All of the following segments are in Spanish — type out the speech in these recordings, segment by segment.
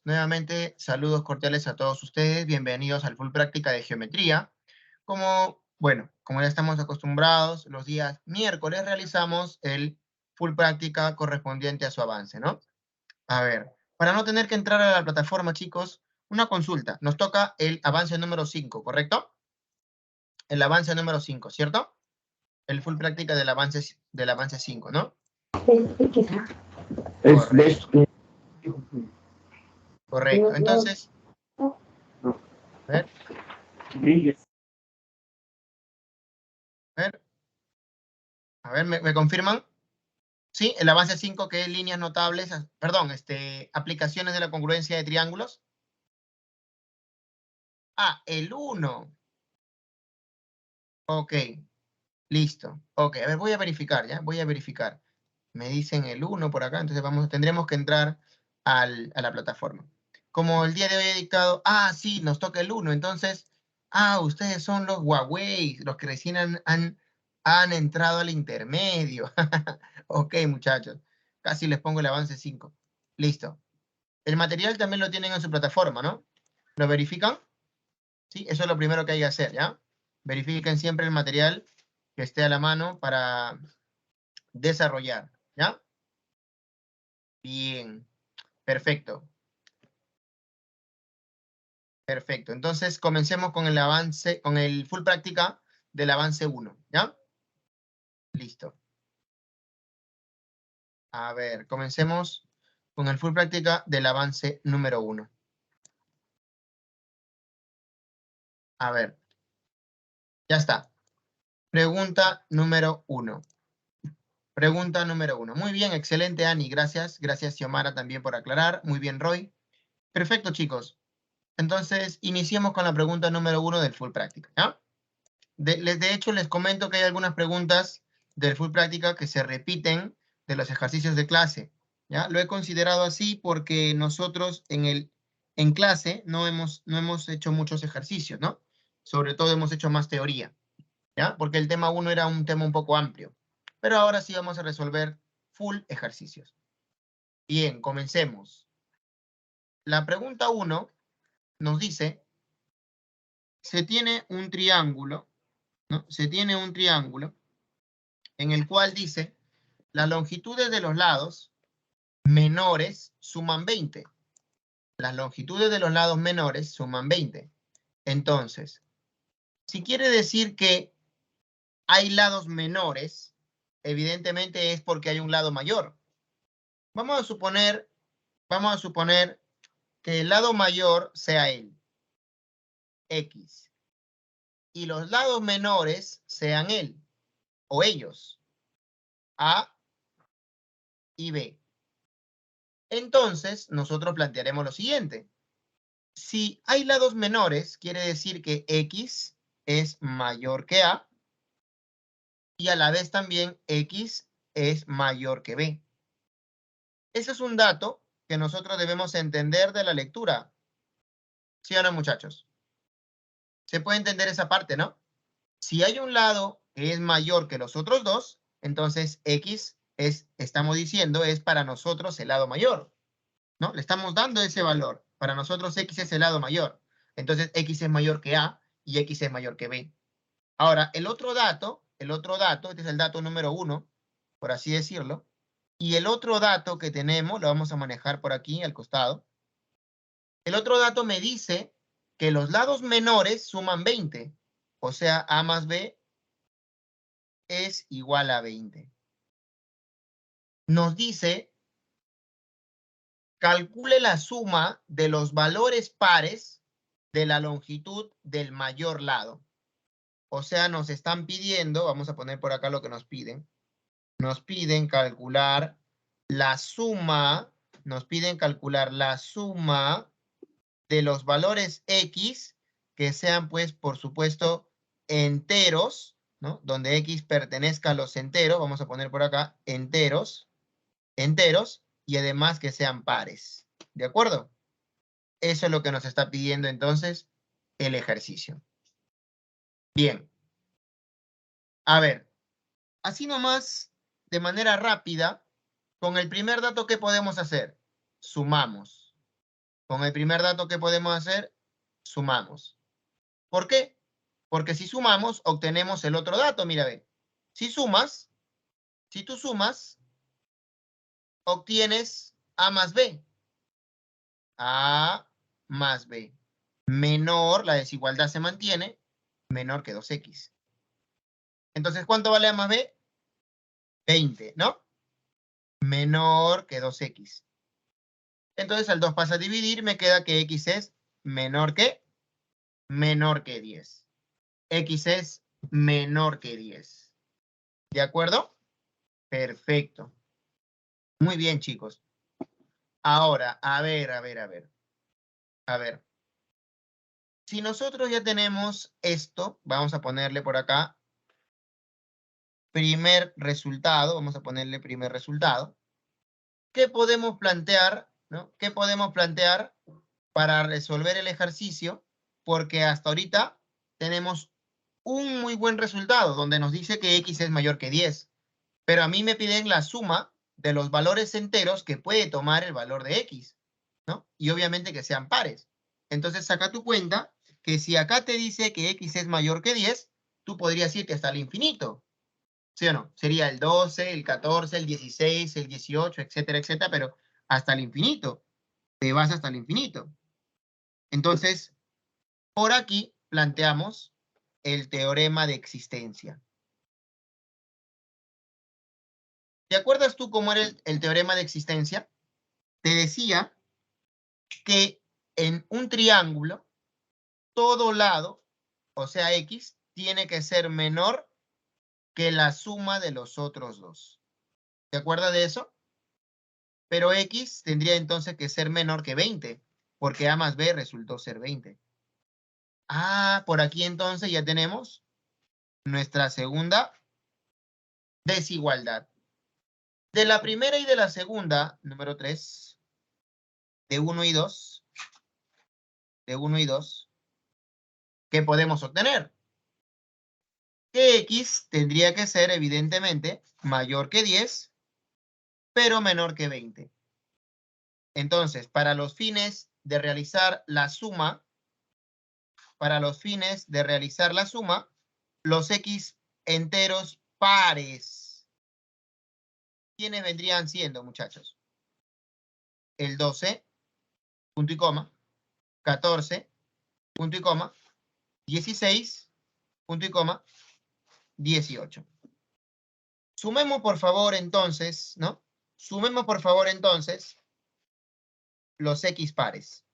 Nuevamente, saludos cordiales a todos ustedes. Bienvenidos al Full Práctica de Geometría. Como ya estamos acostumbrados, los días miércoles realizamos el Full Práctica correspondiente a su avance, ¿no? A ver, para no tener que entrar a la plataforma, chicos, una consulta. Nos toca el avance número 5, ¿correcto? El avance número 5, ¿cierto? El Full Práctica del avance 5, ¿no? Correcto. Correcto. Entonces, a ver, ¿me confirman? Sí, el avance 5, que es líneas notables, perdón, aplicaciones de la congruencia de triángulos. Ah, el 1. Ok, listo. Ok, a ver, voy a verificar, ¿ya? Voy a verificar. Me dicen el 1 por acá, entonces tendremos que entrar a la plataforma. Como el día de hoy he dictado, sí, nos toca el 1, entonces, ustedes son los Huawei, los que recién han entrado al intermedio. Ok, muchachos, casi les pongo el avance 5. Listo. El material también lo tienen en su plataforma, ¿no? ¿Lo verifican? Sí, eso es lo primero que hay que hacer, ¿ya? Verifiquen siempre el material que esté a la mano para desarrollar, ¿ya? Bien, perfecto. Perfecto. Entonces, comencemos con el avance, con el full práctica del avance 1, ¿ya? Listo. A ver, comencemos con el full práctica del avance número 1. A ver, ya está. Pregunta número 1. Pregunta número 1. Muy bien, excelente, Ani. Gracias. Gracias, Xiomara, también por aclarar. Muy bien, Roy. Perfecto, chicos. Entonces, iniciemos con la pregunta número 1 del Full Práctica, ¿ya? De hecho, les comento que hay algunas preguntas del Full Práctica que se repiten de los ejercicios de clase, ¿ya? Lo he considerado así porque nosotros en clase no hemos hecho muchos ejercicios, ¿no? Sobre todo hemos hecho más teoría, ¿ya? Porque el tema 1 era un tema un poco amplio. Pero ahora sí vamos a resolver full ejercicios. Bien, comencemos. La pregunta 1 nos dice, se tiene un triángulo, ¿no? Se tiene un triángulo en el cual dice, las longitudes de los lados menores suman 20. Las longitudes de los lados menores suman 20. Entonces, si quiere decir que hay lados menores, evidentemente es porque hay un lado mayor. Vamos a suponer que el lado mayor sea el X y los lados menores sean él o ellos, A y B. Entonces, nosotros plantearemos lo siguiente. Si hay lados menores, quiere decir que X es mayor que A y a la vez también X es mayor que B. Ese es un dato que nosotros debemos entender de la lectura. ¿Sí o no, muchachos? Se puede entender esa parte, ¿no? Si hay un lado que es mayor que los otros dos, entonces X estamos diciendo, es para nosotros el lado mayor, ¿no? Le estamos dando ese valor. Para nosotros X es el lado mayor. Entonces X es mayor que A y X es mayor que B. Ahora, el otro dato, este es el dato número 1, por así decirlo, y el otro dato que tenemos, lo vamos a manejar por aquí al costado. El otro dato me dice que los lados menores suman 20, o sea, A más B es igual a 20. Nos dice, calcule la suma de los valores pares de la longitud del mayor lado. O sea, nos están pidiendo, vamos a poner por acá lo que nos piden. Nos piden calcular la suma, de los valores X que sean, pues, por supuesto, enteros, ¿no? Donde X pertenezca a los enteros, vamos a poner por acá, enteros, y además que sean pares. ¿De acuerdo? Eso es lo que nos está pidiendo entonces el ejercicio. Bien. A ver, así nomás, de manera rápida, con el primer dato, ¿qué podemos hacer? Sumamos. Con el primer dato que podemos hacer, sumamos. ¿Por qué? Porque si sumamos, obtenemos el otro dato. Mira, ve. Si tú sumas, obtienes A más B. A más B. Menor, la desigualdad se mantiene, menor que 2x. Entonces, ¿cuánto vale A más B? 20, ¿no? Menor que 2x. Entonces, al 2 pasa a dividir, me queda que x es menor que 10. X es menor que 10. ¿De acuerdo? Perfecto. Muy bien, chicos. Ahora, a ver. A ver. Si nosotros ya tenemos esto, vamos a ponerle por acá primer resultado, vamos a ponerle primer resultado. ¿Qué podemos plantear, no? ¿Qué podemos plantear para resolver el ejercicio? Porque hasta ahorita tenemos un muy buen resultado donde nos dice que x es mayor que 10. Pero a mí me piden la suma de los valores enteros que puede tomar el valor de x, ¿no? Y obviamente que sean pares. Entonces saca tu cuenta que si acá te dice que x es mayor que 10, tú podrías irte hasta el infinito. ¿Sí o no? Sería el 12, el 14, el 16, el 18, etcétera, etcétera, pero hasta el infinito. Te vas hasta el infinito. Entonces, por aquí planteamos el teorema de existencia. ¿Te acuerdas tú cómo era el teorema de existencia? Te decía que en un triángulo, todo lado, o sea, x, tiene que ser menor que la suma de los otros dos. ¿Te acuerdas de eso? Pero x tendría entonces que ser menor que 20, porque a más b resultó ser 20. Ah, por aquí entonces ya tenemos nuestra segunda desigualdad. De la primera y de la segunda, número 3, de 1 y 2, ¿qué podemos obtener? Que x tendría que ser evidentemente mayor que 10, pero menor que 20. Entonces, para los fines de realizar la suma, los x enteros pares, ¿quiénes vendrían siendo, muchachos? El 12, punto y coma, 14, punto y coma, 16, punto y coma, 18. Sumemos por favor entonces, ¿no? Sumemos por favor entonces los x pares.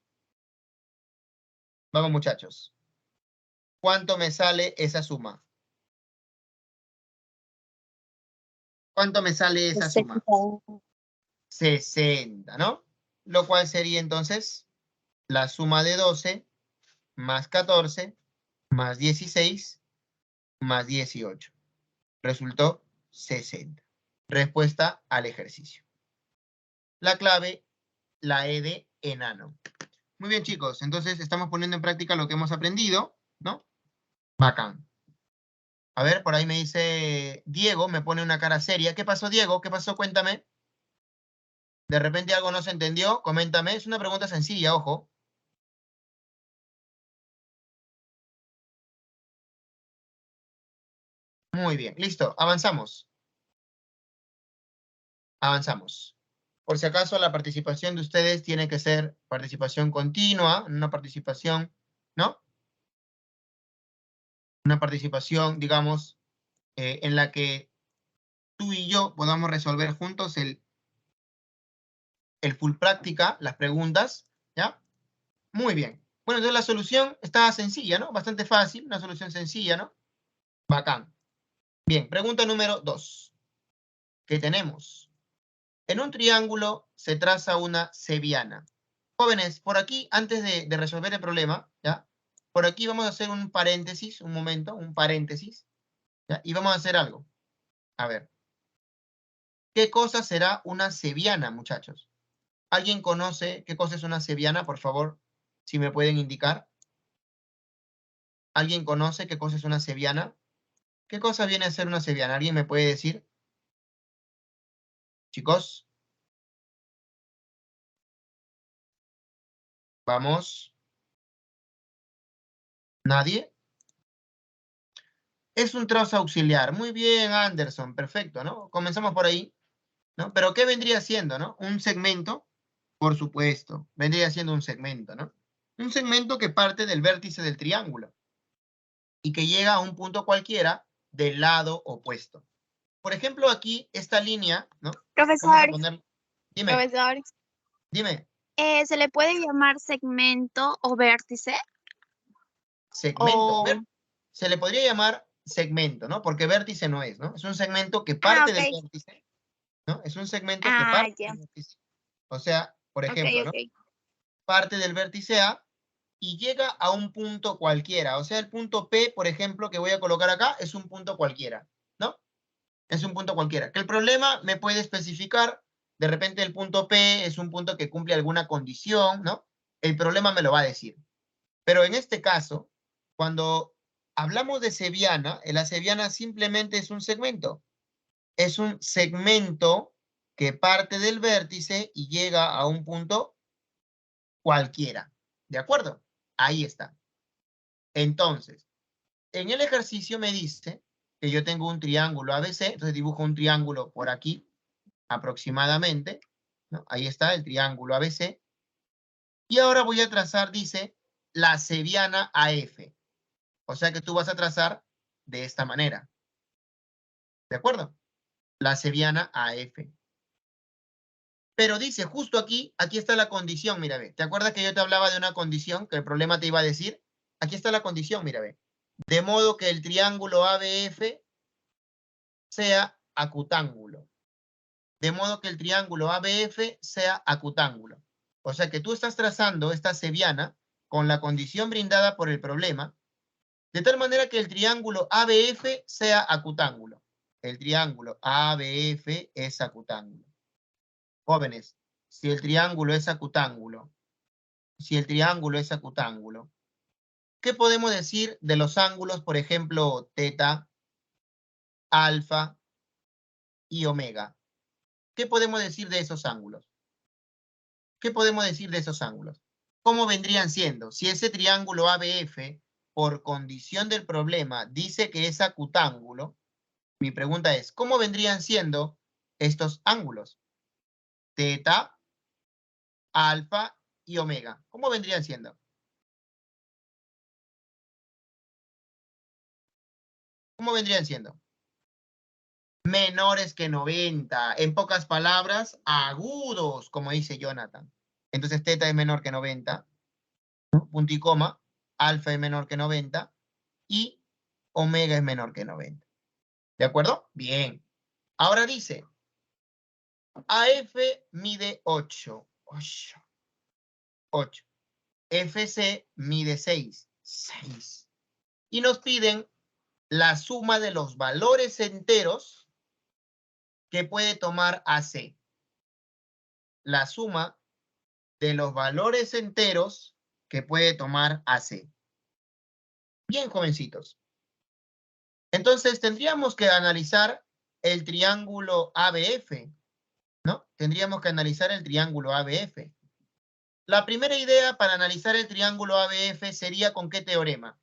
Vamos muchachos. ¿Cuánto me sale esa suma? ¿Cuánto me sale esa suma? 60, ¿no? Lo cual sería entonces la suma de 12 más 14 más 16 más 18. Resultó 60. Respuesta al ejercicio. La clave, la E de enano. Muy bien, chicos. Entonces estamos poniendo en práctica lo que hemos aprendido, ¿no? Bacán. A ver, por ahí me dice Diego, me pone una cara seria. ¿Qué pasó, Diego? ¿Qué pasó? Cuéntame. De repente algo no se entendió. Coméntame. Es una pregunta sencilla, ojo. Muy bien. Listo. Avanzamos. Avanzamos. Por si acaso, la participación de ustedes tiene que ser participación continua, una participación, ¿no? Una participación, digamos, en la que tú y yo podamos resolver juntos el full práctica, las preguntas, ¿ya? Muy bien. Bueno, entonces la solución está sencilla, ¿no? Bastante fácil, una solución sencilla, ¿no? Bacán. Bien, pregunta número 2. ¿Qué tenemos? En un triángulo se traza una cebiana. Jóvenes, por aquí, antes de resolver el problema, ¿ya? Por aquí vamos a hacer un paréntesis, un momento, un paréntesis, ¿ya? Y vamos a hacer algo. A ver. ¿Qué cosa será una cebiana, muchachos? ¿Alguien conoce qué cosa es una cebiana? Por favor, si me pueden indicar. ¿Alguien conoce qué cosa es una cebiana? ¿Qué cosa viene a ser una cebiana? ¿Alguien me puede decir? Chicos. Vamos. ¿Nadie? Es un trazo auxiliar. Muy bien, Anderson. Perfecto, ¿no? Comenzamos por ahí, ¿no? Pero ¿qué vendría siendo, no? Un segmento, por supuesto. Vendría siendo un segmento, ¿no? Un segmento que parte del vértice del triángulo y que llega a un punto cualquiera del lado opuesto. Por ejemplo, aquí, esta línea, ¿no? Vamos a Profesor, poner... Dime, profesor, dime. ¿se le puede llamar segmento o vértice? Segmento. O... Se le podría llamar segmento, ¿no? Porque vértice no es, ¿no? Es un segmento que Ah, parte del ok. vértice, ¿no? Es un segmento que Ah, parte ya. del vértice. O sea, por Ok, ejemplo, ¿no? ok. Parte del vértice A y llega a un punto cualquiera. O sea, el punto P, por ejemplo, que voy a colocar acá, es un punto cualquiera, ¿no? Es un punto cualquiera. Que el problema me puede especificar, de repente el punto P es un punto que cumple alguna condición, ¿no? El problema me lo va a decir. Pero en este caso, cuando hablamos de Ceviana, la Ceviana simplemente es un segmento. Es un segmento que parte del vértice y llega a un punto cualquiera. ¿De acuerdo? Ahí está. Entonces, en el ejercicio me dice que yo tengo un triángulo ABC, entonces dibujo un triángulo por aquí, aproximadamente, ¿no? Ahí está el triángulo ABC. Y ahora voy a trazar, dice, la Ceviana AF. O sea que tú vas a trazar de esta manera. ¿De acuerdo? La Ceviana AF. Pero dice, justo aquí, aquí está la condición, mira, ve. ¿Te acuerdas que yo te hablaba de una condición que el problema te iba a decir? Aquí está la condición, mira, ve. De modo que el triángulo ABF sea acutángulo. De modo que el triángulo ABF sea acutángulo. O sea que tú estás trazando esta ceviana con la condición brindada por el problema, de tal manera que el triángulo ABF sea acutángulo. El triángulo ABF es acutángulo. Jóvenes, si el triángulo es acutángulo, si el triángulo es acutángulo, ¿qué podemos decir de los ángulos, por ejemplo, teta, alfa y omega? ¿Qué podemos decir de esos ángulos? ¿Qué podemos decir de esos ángulos? ¿Cómo vendrían siendo? Si ese triángulo ABF, por condición del problema, dice que es acutángulo, mi pregunta es, ¿cómo vendrían siendo estos ángulos? Teta, alfa y omega. ¿Cómo vendrían siendo? ¿Cómo vendrían siendo? Menores que 90. En pocas palabras, agudos, como dice Jonathan. Entonces, teta es menor que 90, ¿no? Punto y coma. Alfa es menor que 90 y omega es menor que 90. ¿De acuerdo? Bien. Ahora dice, AF mide 8. 8. FC mide 6. 6. Y nos piden la suma de los valores enteros que puede tomar AC. La suma de los valores enteros que puede tomar AC. Bien, jovencitos. Entonces, tendríamos que analizar el triángulo ABF, ¿no? Tendríamos que analizar el triángulo ABF. La primera idea para analizar el triángulo ABF sería ¿con qué teorema?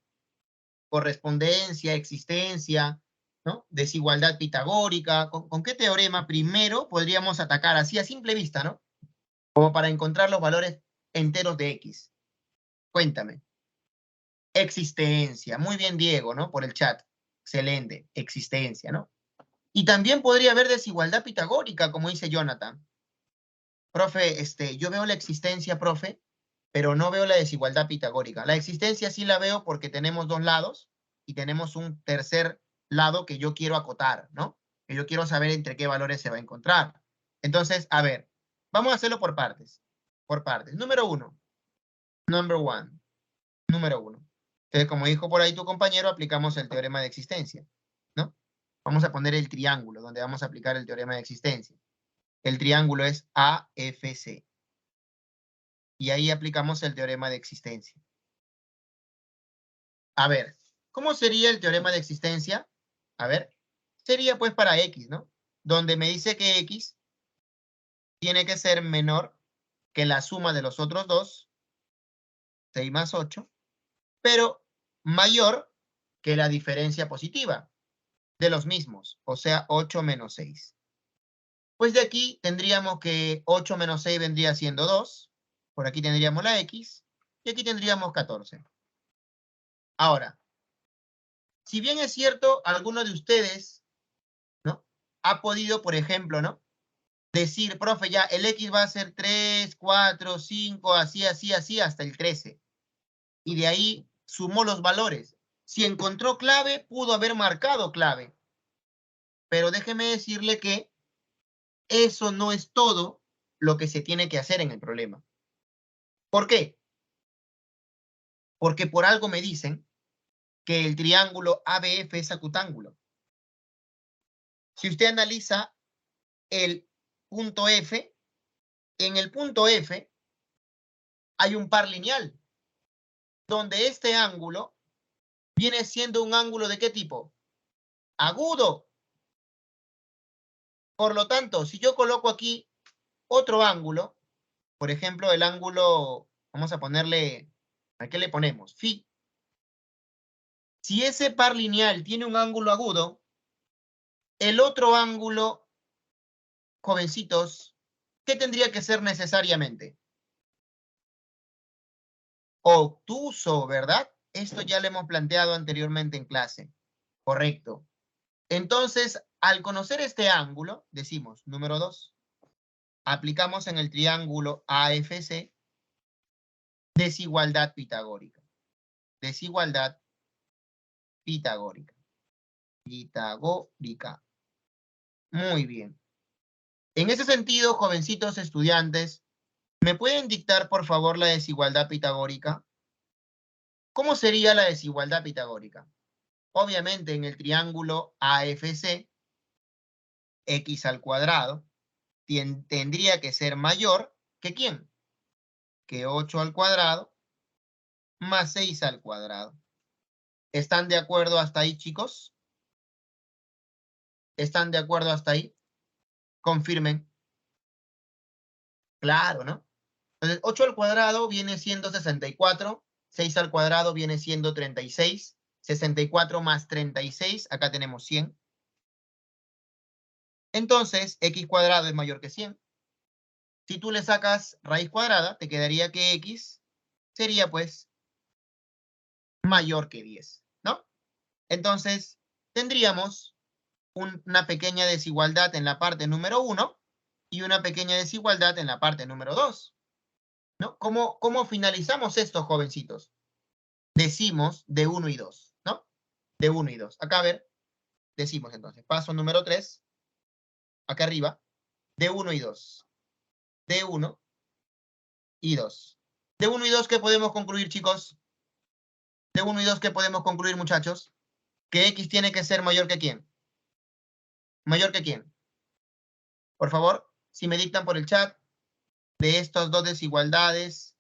Correspondencia, existencia, ¿no? Desigualdad pitagórica. ¿Con qué teorema primero podríamos atacar así a simple vista, ¿no? Como para encontrar los valores enteros de X. Cuéntame. Existencia. Muy bien, Diego, ¿no? Por el chat. Excelente. Existencia, ¿no? Y también podría haber desigualdad pitagórica, como dice Jonathan. Profe, yo veo la existencia, profe, pero no veo la desigualdad pitagórica. La existencia sí la veo porque tenemos dos lados y tenemos un tercer lado que yo quiero acotar, ¿no? Que yo quiero saber entre qué valores se va a encontrar. Entonces, a ver, vamos a hacerlo por partes. Por partes. Número uno. Number one. Número uno. Entonces, como dijo por ahí tu compañero, aplicamos el teorema de existencia, ¿no? Vamos a poner el triángulo donde vamos a aplicar el teorema de existencia. El triángulo es AFC. Y ahí aplicamos el teorema de existencia. A ver, ¿cómo sería el teorema de existencia? A ver, sería pues para X, ¿no? Donde me dice que X tiene que ser menor que la suma de los otros dos 6 más 8, pero mayor que la diferencia positiva de los mismos, o sea, 8 menos 6. Pues de aquí tendríamos que 8 menos 6 vendría siendo 2, por aquí tendríamos la X, y aquí tendríamos 14. Ahora, si bien es cierto, alguno de ustedes, ¿no?, ha podido, por ejemplo, ¿no?, decir, profe, ya el X va a ser 3, 4, 5, así, así, así, hasta el 13. Y de ahí sumó los valores. Si encontró clave, pudo haber marcado clave. Pero déjeme decirle que eso no es todo lo que se tiene que hacer en el problema. ¿Por qué? Porque por algo me dicen que el triángulo ABF es acutángulo. Si usted analiza el punto F, en el punto F hay un par lineal, donde este ángulo viene siendo un ángulo ¿de qué tipo? Agudo. Por lo tanto, si yo coloco aquí otro ángulo, por ejemplo, el ángulo, vamos a ponerle, ¿a qué le ponemos? Phi. Si ese par lineal tiene un ángulo agudo, el otro ángulo, jovencitos, ¿qué tendría que ser necesariamente? Obtuso, ¿verdad? Esto ya lo hemos planteado anteriormente en clase. Correcto. Entonces, al conocer este ángulo, decimos, número 2, aplicamos en el triángulo AFC desigualdad pitagórica. Desigualdad pitagórica. Pitagórica. Muy bien. En ese sentido, jovencitos estudiantes, ¿me pueden dictar, por favor, la desigualdad pitagórica? ¿Cómo sería la desigualdad pitagórica? Obviamente, en el triángulo AFC, x al cuadrado tendría que ser mayor que ¿quién? Que 8 al cuadrado más 6 al cuadrado. ¿Están de acuerdo hasta ahí, chicos? ¿Están de acuerdo hasta ahí? Confirmen. Claro, ¿no? Entonces, 8 al cuadrado viene siendo 64, 6 al cuadrado viene siendo 36, 64 más 36, acá tenemos 100. Entonces, x cuadrado es mayor que 100. Si tú le sacas raíz cuadrada, te quedaría que x sería, pues, mayor que 10, ¿no? Entonces, tendríamos una pequeña desigualdad en la parte número 1 y una pequeña desigualdad en la parte número 2, ¿no? ¿Cómo finalizamos esto, jovencitos? Decimos de 1 y 2, ¿no? De 1 y 2. Acá, a ver, decimos entonces, paso número 3, acá arriba, de 1 y 2. De 1 y 2. De 1 y 2, ¿qué podemos concluir, chicos? De 1 y 2, ¿qué podemos concluir, muchachos? Que x tiene que ser mayor que ¿quién? ¿Mayor que quién? Por favor, si me dictan por el chat, de estas dos desigualdades,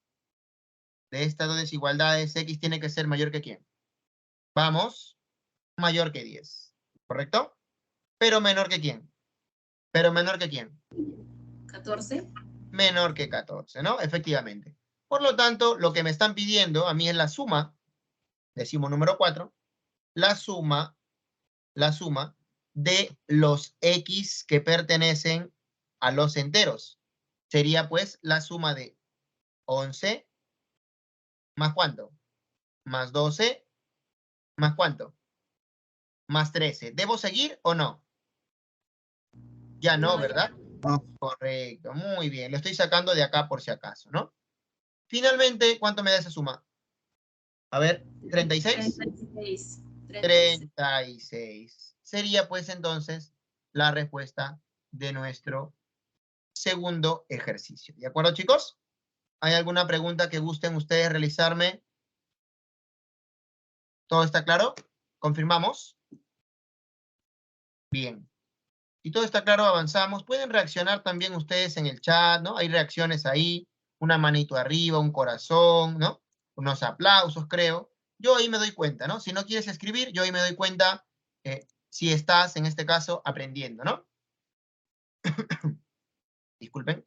x tiene que ser mayor que ¿quién? Vamos, mayor que 10, ¿correcto? Pero menor que ¿quién? Pero menor que ¿quién? 14. Menor que 14, ¿no? Efectivamente. Por lo tanto, lo que me están pidiendo a mí es la suma, decimos número 4, la suma de los x que pertenecen a los enteros. Sería pues la suma de 11 más ¿cuánto? Más 12 más ¿cuánto? Más 13. ¿Debo seguir o no? Ya no, ¿verdad? No. Correcto, muy bien. Lo estoy sacando de acá por si acaso, ¿no? Finalmente, ¿cuánto me da esa suma? A ver, 36. 36. 36. Sería pues entonces la respuesta de nuestro segundo ejercicio. ¿De acuerdo, chicos? ¿Hay alguna pregunta que gusten ustedes realizarme? ¿Todo está claro? ¿Confirmamos? Bien. Si todo está claro, avanzamos. Pueden reaccionar también ustedes en el chat, ¿no? Hay reacciones ahí, una manito arriba, un corazón, ¿no? Unos aplausos, creo. Yo ahí me doy cuenta, ¿no? Si no quieres escribir, yo ahí me doy cuenta si estás, en este caso, aprendiendo, ¿no? Disculpen.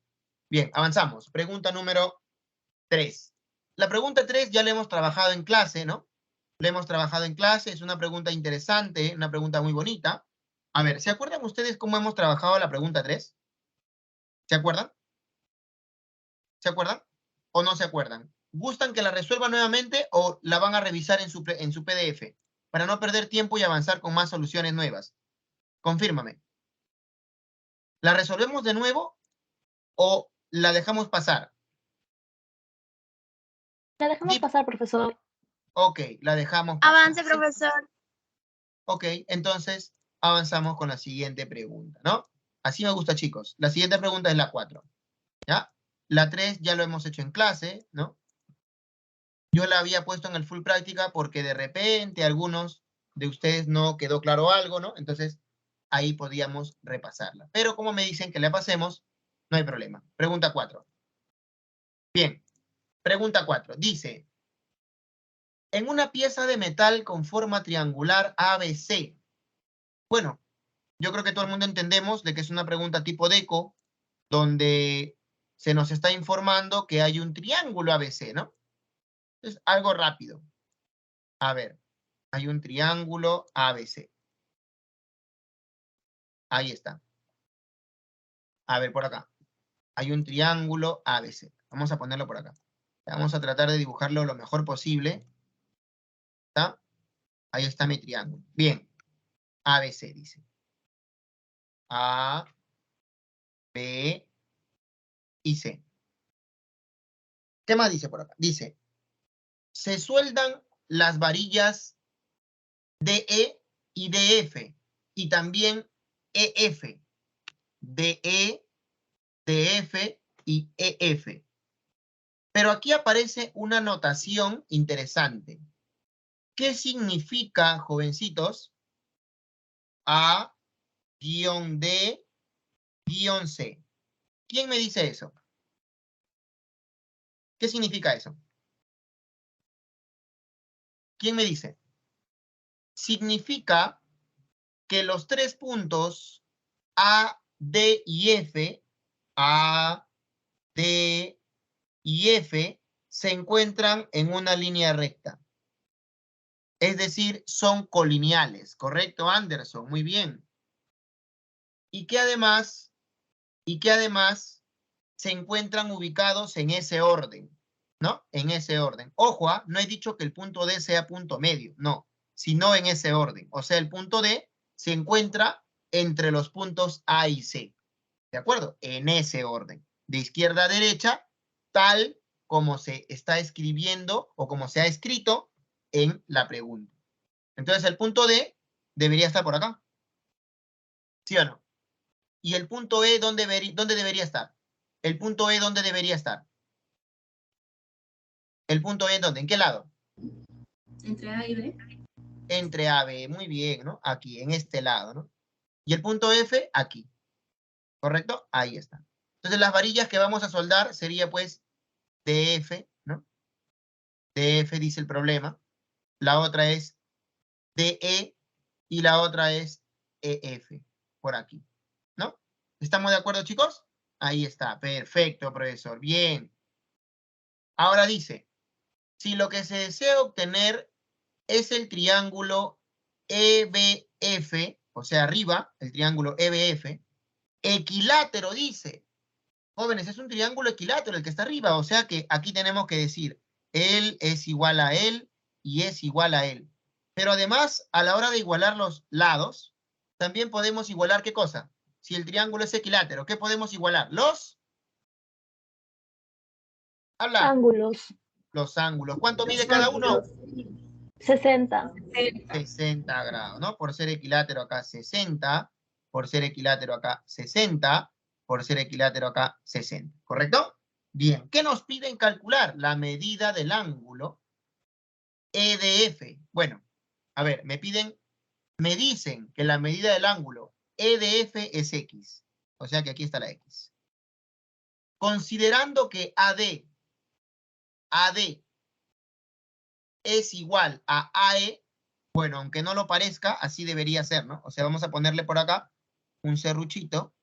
Bien, avanzamos. Pregunta número 3. La pregunta 3 ya la hemos trabajado en clase, ¿no? La hemos trabajado en clase, es una pregunta interesante, una pregunta muy bonita. A ver, ¿se acuerdan ustedes cómo hemos trabajado la pregunta 3? ¿Se acuerdan? ¿Se acuerdan? ¿O no se acuerdan? ¿Gustan que la resuelva nuevamente o la van a revisar en su PDF? Para no perder tiempo y avanzar con más soluciones nuevas. Confírmame. ¿La resolvemos de nuevo o la dejamos pasar? La dejamos pasar, profesor. Ok, la dejamos pasar. Avance, profesor. Ok, entonces avanzamos con la siguiente pregunta, ¿no? Así me gusta, chicos. La siguiente pregunta es la 4, ¿ya? La 3 ya lo hemos hecho en clase, ¿no? Yo la había puesto en el full práctica porque de repente algunos de ustedes no quedó claro algo, ¿no? Entonces ahí podíamos repasarla. Pero como me dicen que la pasemos, no hay problema. Pregunta 4. Bien, pregunta 4. Dice, en una pieza de metal con forma triangular ABC. Bueno, yo creo que todo el mundo entendemos de que es una pregunta tipo DECO, donde se nos está informando que hay un triángulo ABC, ¿no? Es algo rápido. A ver, hay un triángulo ABC. Ahí está. A ver, por acá. Hay un triángulo ABC. Vamos a ponerlo por acá. Vamos a tratar de dibujarlo lo mejor posible. ¿Está? Ahí está mi triángulo. Bien. ABC dice. A, B y C. ¿Qué más dice por acá? Dice, se sueldan las varillas DE y DF, y también EF, DE, DF y EF. Pero aquí aparece una notación interesante. ¿Qué significa, jovencitos? A-D-C. ¿Quién me dice eso? ¿Qué significa eso? ¿Quién me dice? Significa que los tres puntos A, D y F, A, D y F, se encuentran en una línea recta. Es decir, son colineales, ¿correcto, Anderson? Muy bien. Y que además se encuentran ubicados en ese orden, ¿no? En ese orden. Ojo, no he dicho que el punto D sea punto medio, no, sino en ese orden. O sea, el punto D se encuentra entre los puntos A y C, ¿de acuerdo? En ese orden, de izquierda a derecha, tal como se está escribiendo o como se ha escrito en la pregunta. Entonces, el punto D debería estar por acá, ¿sí o no? ¿Y el punto E dónde debería estar? ¿El punto E dónde debería estar? ¿El punto E en dónde? ¿En qué lado? Entre A y B. Entre A, B, muy bien, ¿no? Aquí, en este lado, ¿no? Y el punto F, aquí, ¿correcto? Ahí está. Entonces, las varillas que vamos a soldar sería, pues, DF, ¿no? DF dice el problema. La otra es DE y la otra es EF, por aquí, ¿no? ¿Estamos de acuerdo, chicos? Ahí está, perfecto, profesor, bien. Ahora dice, si lo que se desea obtener es el triángulo EBF, o sea, arriba, el triángulo EBF, equilátero dice. Jóvenes, es un triángulo equilátero el que está arriba, o sea que aquí tenemos que decir, él es igual a él y es igual a él. Pero además, a la hora de igualar los lados, también podemos igualar, ¿qué cosa? Si el triángulo es equilátero, ¿qué podemos igualar? Habla. Ángulos. Los ángulos. ¿Cuánto mide Los cada uno? ángulos. 60. 60 grados, ¿no? Por ser equilátero acá 60, por ser equilátero acá 60, por ser equilátero acá 60, ¿correcto? Bien, ¿qué nos piden calcular? La medida del ángulo EDF. Bueno, a ver, me dicen que la medida del ángulo EDF es X, o sea que aquí está la X. Considerando que AD es igual a AE, bueno, aunque no lo parezca, así debería ser, ¿no? O sea, vamos a ponerle por acá un serruchito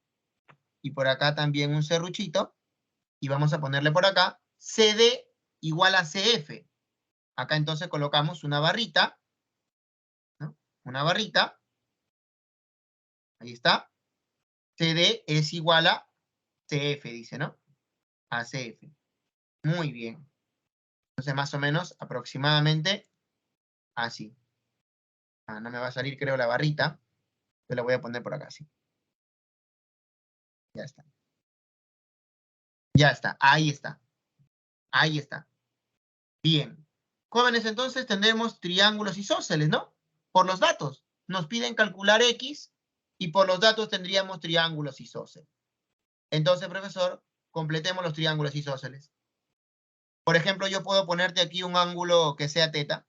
y por acá también un serruchito y vamos a ponerle por acá CD igual a CF. Acá entonces colocamos una barrita, ¿no? Una barrita. Ahí está. CD es igual a CF, dice, ¿no? A CF. Muy bien. Entonces, más o menos, aproximadamente, así. No me va a salir, creo, la barrita. Yo la voy a poner por acá, sí. Ya está. Ya está. Ahí está. Ahí está. Bien. Jóvenes, entonces tendremos triángulos isósceles, ¿no? Por los datos. Nos piden calcular X y por los datos tendríamos triángulos isósceles. Entonces, profesor, completemos los triángulos isósceles. Por ejemplo, yo puedo ponerte aquí un ángulo que sea teta.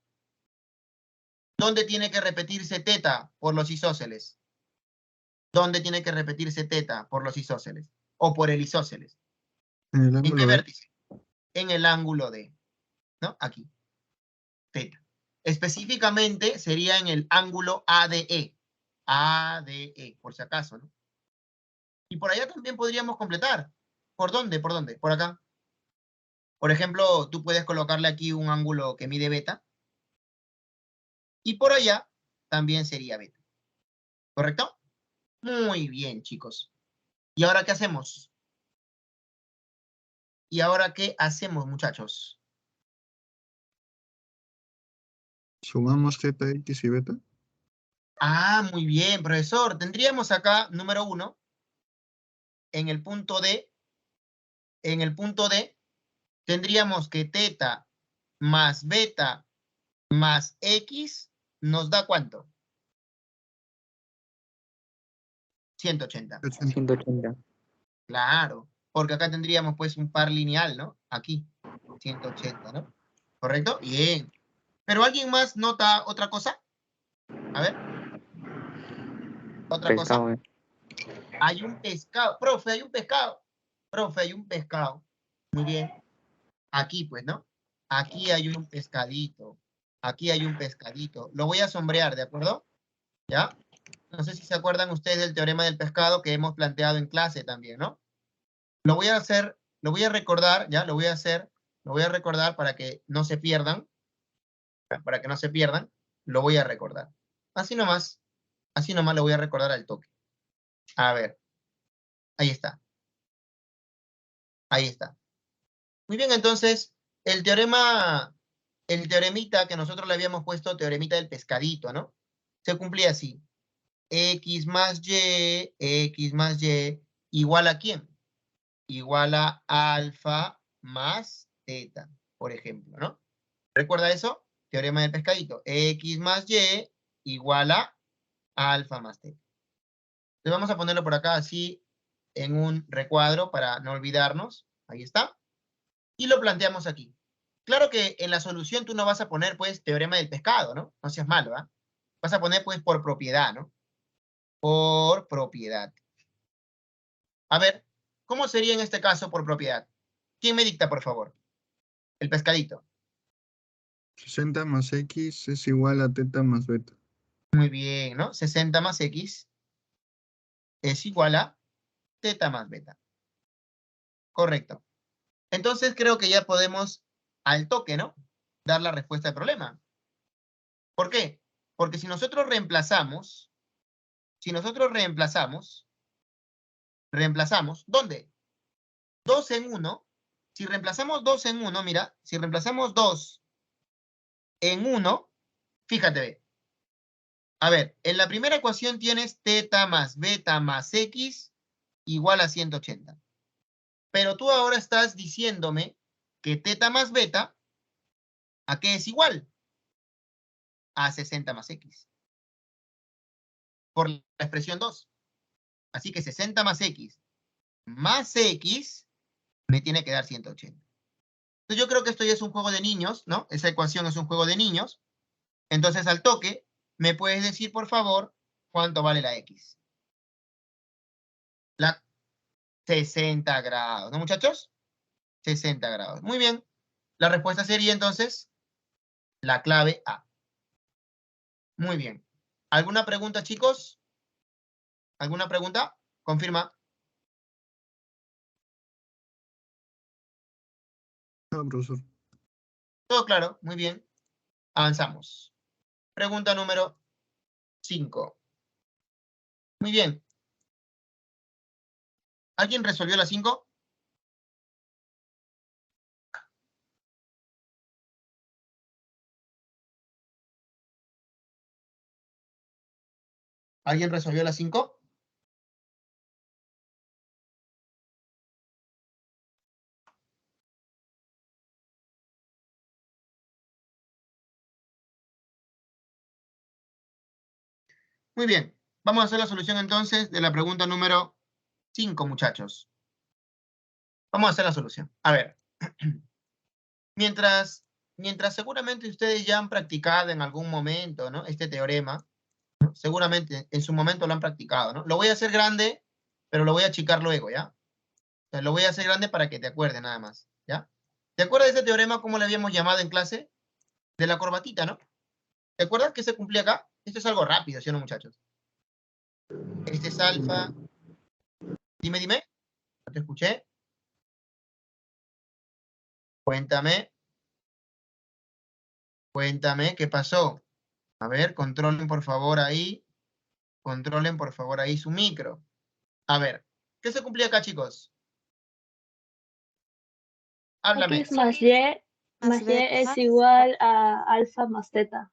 ¿Dónde tiene que repetirse teta por los isósceles? ¿Dónde tiene que repetirse teta por los isósceles? O por el isósceles. En el ¿En ángulo qué D. vértice? En el ángulo D. ¿No? Aquí. Teta. Específicamente sería en el ángulo ADE. ADE, por si acaso, ¿no? Y por allá también podríamos completar. ¿Por dónde? ¿Por dónde? Por acá. Por ejemplo, tú puedes colocarle aquí un ángulo que mide beta. Y por allá también sería beta. ¿Correcto? Muy bien, chicos. ¿Y ahora qué hacemos? ¿Y ahora qué hacemos, muchachos? Sumamos zeta, x y beta. Muy bien, profesor. Tendríamos acá, número 1, en el punto D, tendríamos que teta más beta más x nos da ¿cuánto? 180. 180. Claro, porque acá tendríamos pues un par lineal, ¿no? Aquí, 180, ¿no? ¿Correcto? Bien. ¿Pero alguien más nota otra cosa? A ver. ¿Otra cosa? Pescado. Hay un pescado. Profe, hay un pescado. Profe, hay un pescado. Muy bien. Aquí, pues, ¿no? Aquí hay un pescadito. Aquí hay un pescadito. Lo voy a sombrear, ¿de acuerdo? ¿Ya? No sé si se acuerdan ustedes del teorema del pescado que hemos planteado en clase también, ¿no? Lo voy a hacer, lo voy a recordar, ¿ya? Lo voy a recordar para que no se pierdan. Para que no se pierdan, lo voy a recordar. Así nomás lo voy a recordar al toque. A ver, ahí está. Ahí está. Muy bien, entonces, el teoremita que nosotros le habíamos puesto, teoremita del pescadito, ¿no? Se cumplía así. X más Y igual a ¿quién? Igual a alfa más teta, por ejemplo, ¿no? ¿Recuerda eso? Teorema del pescadito. X más Y igual a alfa más teta. Entonces vamos a ponerlo por acá así en un recuadro para no olvidarnos. Ahí está. Y lo planteamos aquí. Claro que en la solución tú no vas a poner, pues, teorema del pescado, ¿no? No seas malo, ¿ah? Vas a poner, pues, por propiedad, ¿no? Por propiedad. A ver, ¿cómo sería en este caso por propiedad? ¿Quién me dicta, por favor? El pescadito. 60 más x es igual a teta más beta. Muy bien, ¿no? 60 más x es igual a teta más beta. Correcto. Entonces creo que ya podemos al toque, ¿no? Dar la respuesta al problema. ¿Por qué? Porque si nosotros reemplazamos, ¿dónde? 2 en 1. Si reemplazamos 2 en 1, mira, si reemplazamos 2 en 1, fíjate, ve. A ver, en la primera ecuación tienes teta más beta más x igual a 180. Pero tú ahora estás diciéndome que teta más beta, ¿a qué es igual? A 60 más x. Por la expresión 2. Así que 60 más x me tiene que dar 180. Entonces yo creo que esto ya es un juego de niños, ¿no? Esa ecuación es un juego de niños. Entonces al toque, ¿me puedes decir, por favor, cuánto vale la x? La 60 grados, ¿no, muchachos? 60 grados. Muy bien. La respuesta sería entonces la clave A. Muy bien. ¿Alguna pregunta, chicos? ¿Alguna pregunta? Confirma. No, profesor. Todo claro, muy bien. Avanzamos. Pregunta número 5. Muy bien. ¿Alguien resolvió la 5? ¿Alguien resolvió la 5? Muy bien. Vamos a hacer la solución entonces de la pregunta número 5, muchachos. Vamos a hacer la solución. A ver. Mientras seguramente ustedes ya han practicado en algún momento, ¿no? Este teorema, ¿no? Seguramente en su momento lo han practicado, ¿no? Lo voy a hacer grande, pero lo voy a achicar luego, ¿ya? O sea, lo voy a hacer grande para que te acuerdes nada más, ¿ya? ¿Te acuerdas de ese teorema cómo le habíamos llamado en clase? De la corbatita, ¿no? ¿Te acuerdas que se cumplía acá? Esto es algo rápido, ¿sí o no, muchachos? Este es alfa. Dime. ¿No te escuché? Cuéntame, ¿qué pasó? A ver, controlen por favor ahí su micro. A ver, ¿qué se cumplía acá, chicos? Háblame. X más Y es igual a alfa más teta.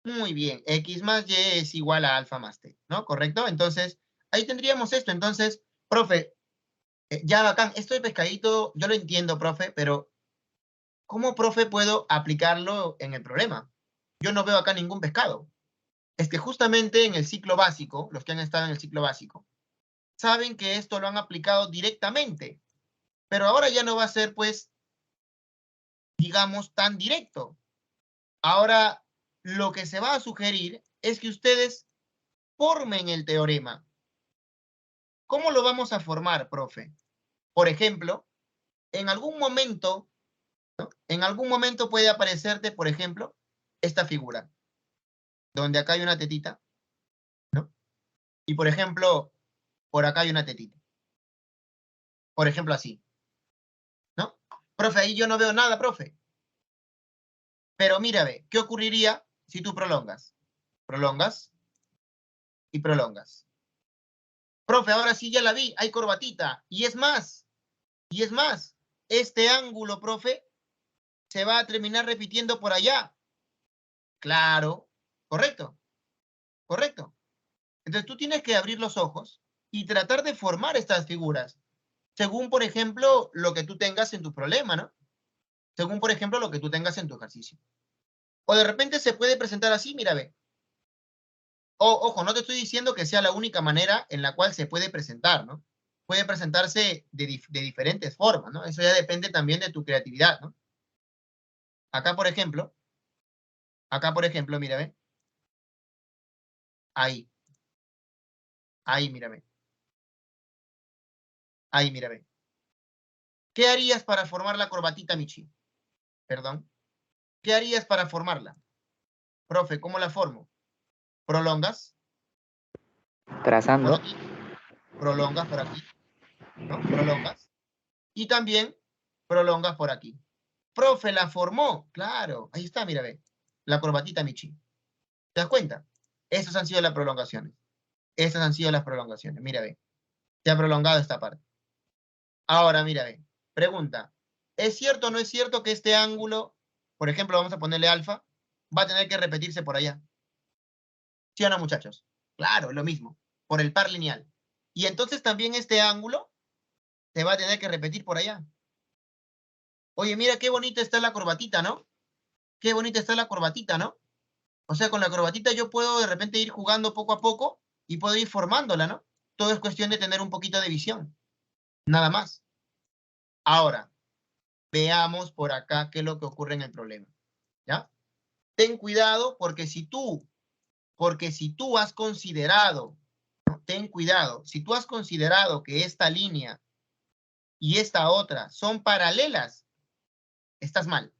Muy bien, X más Y es igual a alfa más T, ¿no? ¿Correcto? Entonces, ahí tendríamos esto. Entonces, profe, ya bacán, esto de pescadito, yo lo entiendo, profe, pero ¿cómo, profe, puedo aplicarlo en el problema? Yo no veo acá ningún pescado. Es que justamente en el ciclo básico, los que han estado en el ciclo básico, saben que esto lo han aplicado directamente, pero ahora ya no va a ser, pues, digamos, tan directo. Ahora, lo que se va a sugerir es que ustedes formen el teorema. ¿Cómo lo vamos a formar, profe? Por ejemplo, en algún momento, ¿no? En algún momento puede aparecerte, por ejemplo, esta figura, donde acá hay una tetita, ¿no? Y, por ejemplo, por acá hay una tetita. Por ejemplo, así, ¿no? Profe, ahí yo no veo nada, profe. Pero mira, ve, ¿qué ocurriría si tú prolongas? Prolongas y prolongas. Profe, ahora sí ya la vi, hay corbatita. Y es más, este ángulo, profe, se va a terminar repitiendo por allá. Claro, correcto, correcto. Entonces tú tienes que abrir los ojos y tratar de formar estas figuras, según, por ejemplo, lo que tú tengas en tu problema, ¿no? Según, por ejemplo, lo que tú tengas en tu ejercicio. O de repente se puede presentar así, mira, ve. Ojo, no te estoy diciendo que sea la única manera en la cual se puede presentar, ¿no? Puede presentarse de diferentes formas, ¿no? Eso ya depende también de tu creatividad, ¿no? Acá, por ejemplo, mira, ve. Ahí. Ahí, mira, ve. Ahí, mira, ve. ¿Qué harías para formar la corbatita, Michi? Perdón. ¿Qué harías para formarla? Profe, ¿cómo la formo? ¿Prolongas? Trazando. Por aquí. Prolongas por aquí, ¿no? Prolongas. Y también prolongas por aquí. Profe, la formó. Claro, ahí está, mira, ve. La corbatita Michi. ¿Te das cuenta? Esas han sido las prolongaciones. Esas han sido las prolongaciones. Mira, ve. Se ha prolongado esta parte. Ahora, mira, ve. Pregunta. ¿Es cierto o no es cierto que este ángulo, por ejemplo, vamos a ponerle alfa, va a tener que repetirse por allá? ¿Sí o no, muchachos? Claro, lo mismo. Por el par lineal. Y entonces también este ángulo se va a tener que repetir por allá. Oye, mira qué bonita está la corbatita, ¿no? Qué bonita está la corbatita, ¿no? O sea, con la corbatita yo puedo de repente ir jugando poco a poco y puedo ir formándola, ¿no? Todo es cuestión de tener un poquito de visión. Nada más. Ahora, veamos por acá qué es lo que ocurre en el problema. ¿Ya? Ten cuidado porque si tú has considerado, ¿no? Ten cuidado, si tú has considerado que esta línea y esta otra son paralelas, estás mal.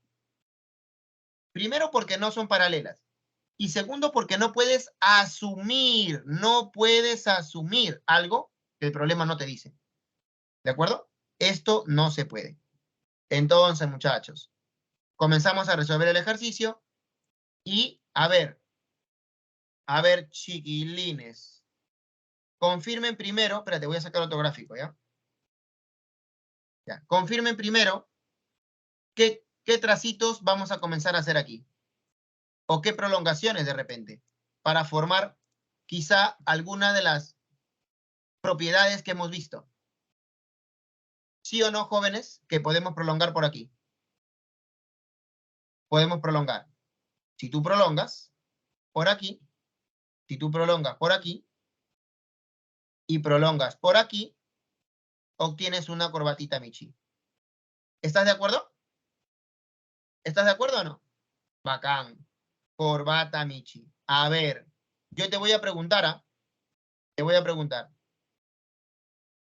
Primero porque no son paralelas. Y segundo porque no puedes asumir algo que el problema no te dice. ¿De acuerdo? Esto no se puede. Entonces, muchachos, Comenzamos a resolver el ejercicio y a ver, chiquilines. Confirmen primero, espérate, voy a sacar otro gráfico, ¿ya? Ya, confirmen primero qué tracitos vamos a comenzar a hacer aquí. O qué prolongaciones de repente, para formar quizá alguna de las propiedades que hemos visto. ¿Sí o no, jóvenes? Que podemos prolongar por aquí. Podemos prolongar. Si tú prolongas por aquí, si tú prolongas por aquí y prolongas por aquí, obtienes una corbatita Michi. ¿Estás de acuerdo? ¿Estás de acuerdo o no? Bacán. Corbata Michi. A ver, yo te voy a preguntar, ¿ah? Te voy a preguntar.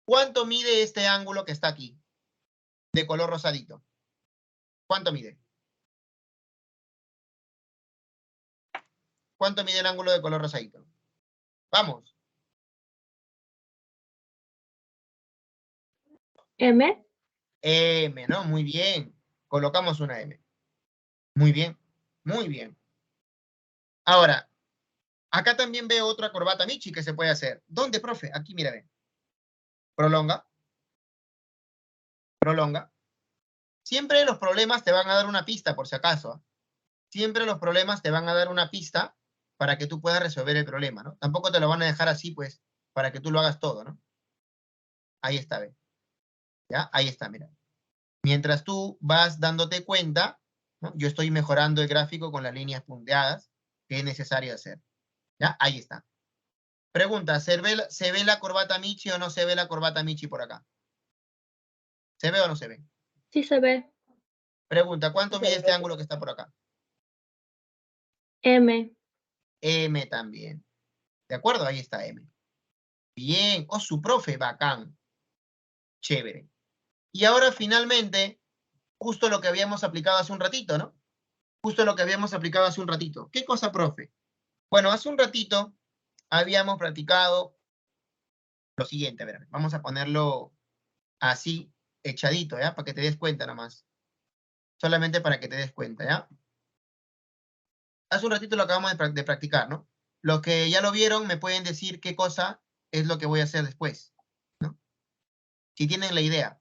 ¿Cuánto mide este ángulo que está aquí? De color rosadito. ¿Cuánto mide? ¿Cuánto mide el ángulo de color rosadito? Vamos. M. M, ¿no? Muy bien. Colocamos una M. Muy bien. Muy bien. Ahora, acá también veo otra corbata Michi que se puede hacer. ¿Dónde, profe? Aquí, mira, ve. Prolonga. Prolonga. Siempre los problemas te van a dar una pista, por si acaso. Siempre los problemas te van a dar una pista para que tú puedas resolver el problema, ¿no? Tampoco te lo van a dejar así, pues, para que tú lo hagas todo, ¿no? Ahí está, ve. ¿Ya? Ahí está, mira. Mientras tú vas dándote cuenta, ¿no? Yo estoy mejorando el gráfico con las líneas punteadas que es necesario hacer. ¿Ya? Ahí está. Pregunta, ¿se ve la corbata Michi o no se ve la corbata Michi por acá? ¿Se ve o no se ve? Sí se ve. Pregunta, ¿cuánto Se mide ve. este ángulo que está por acá? M. M también. ¿De acuerdo? Ahí está M. Bien. Oh, su profe, bacán. Chévere. Y ahora finalmente, justo lo que habíamos aplicado hace un ratito, ¿no? Justo lo que habíamos aplicado hace un ratito. ¿Qué cosa, profe? Bueno, hace un ratito habíamos practicado lo siguiente. A ver, vamos a ponerlo así, echadito, ¿ya? Para que te des cuenta nomás. Solamente para que te des cuenta, ¿ya? Hace un ratito lo acabamos de practicar, ¿no? Los que ya lo vieron me pueden decir qué cosa es lo que voy a hacer después, ¿no? Si tienen la idea.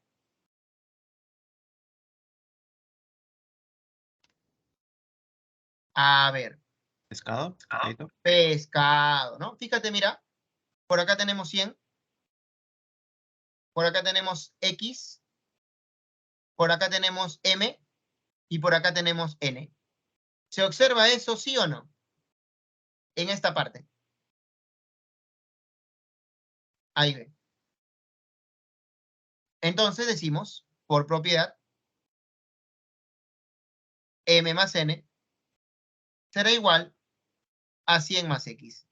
A ver. Pescado. Pescado, ¿no? Fíjate, mira. Por acá tenemos 100. Por acá tenemos X. Por acá tenemos M. Y por acá tenemos N. ¿Se observa eso, sí o no? En esta parte. Ahí ven. Entonces decimos, por propiedad, M más N será igual a 100 más X.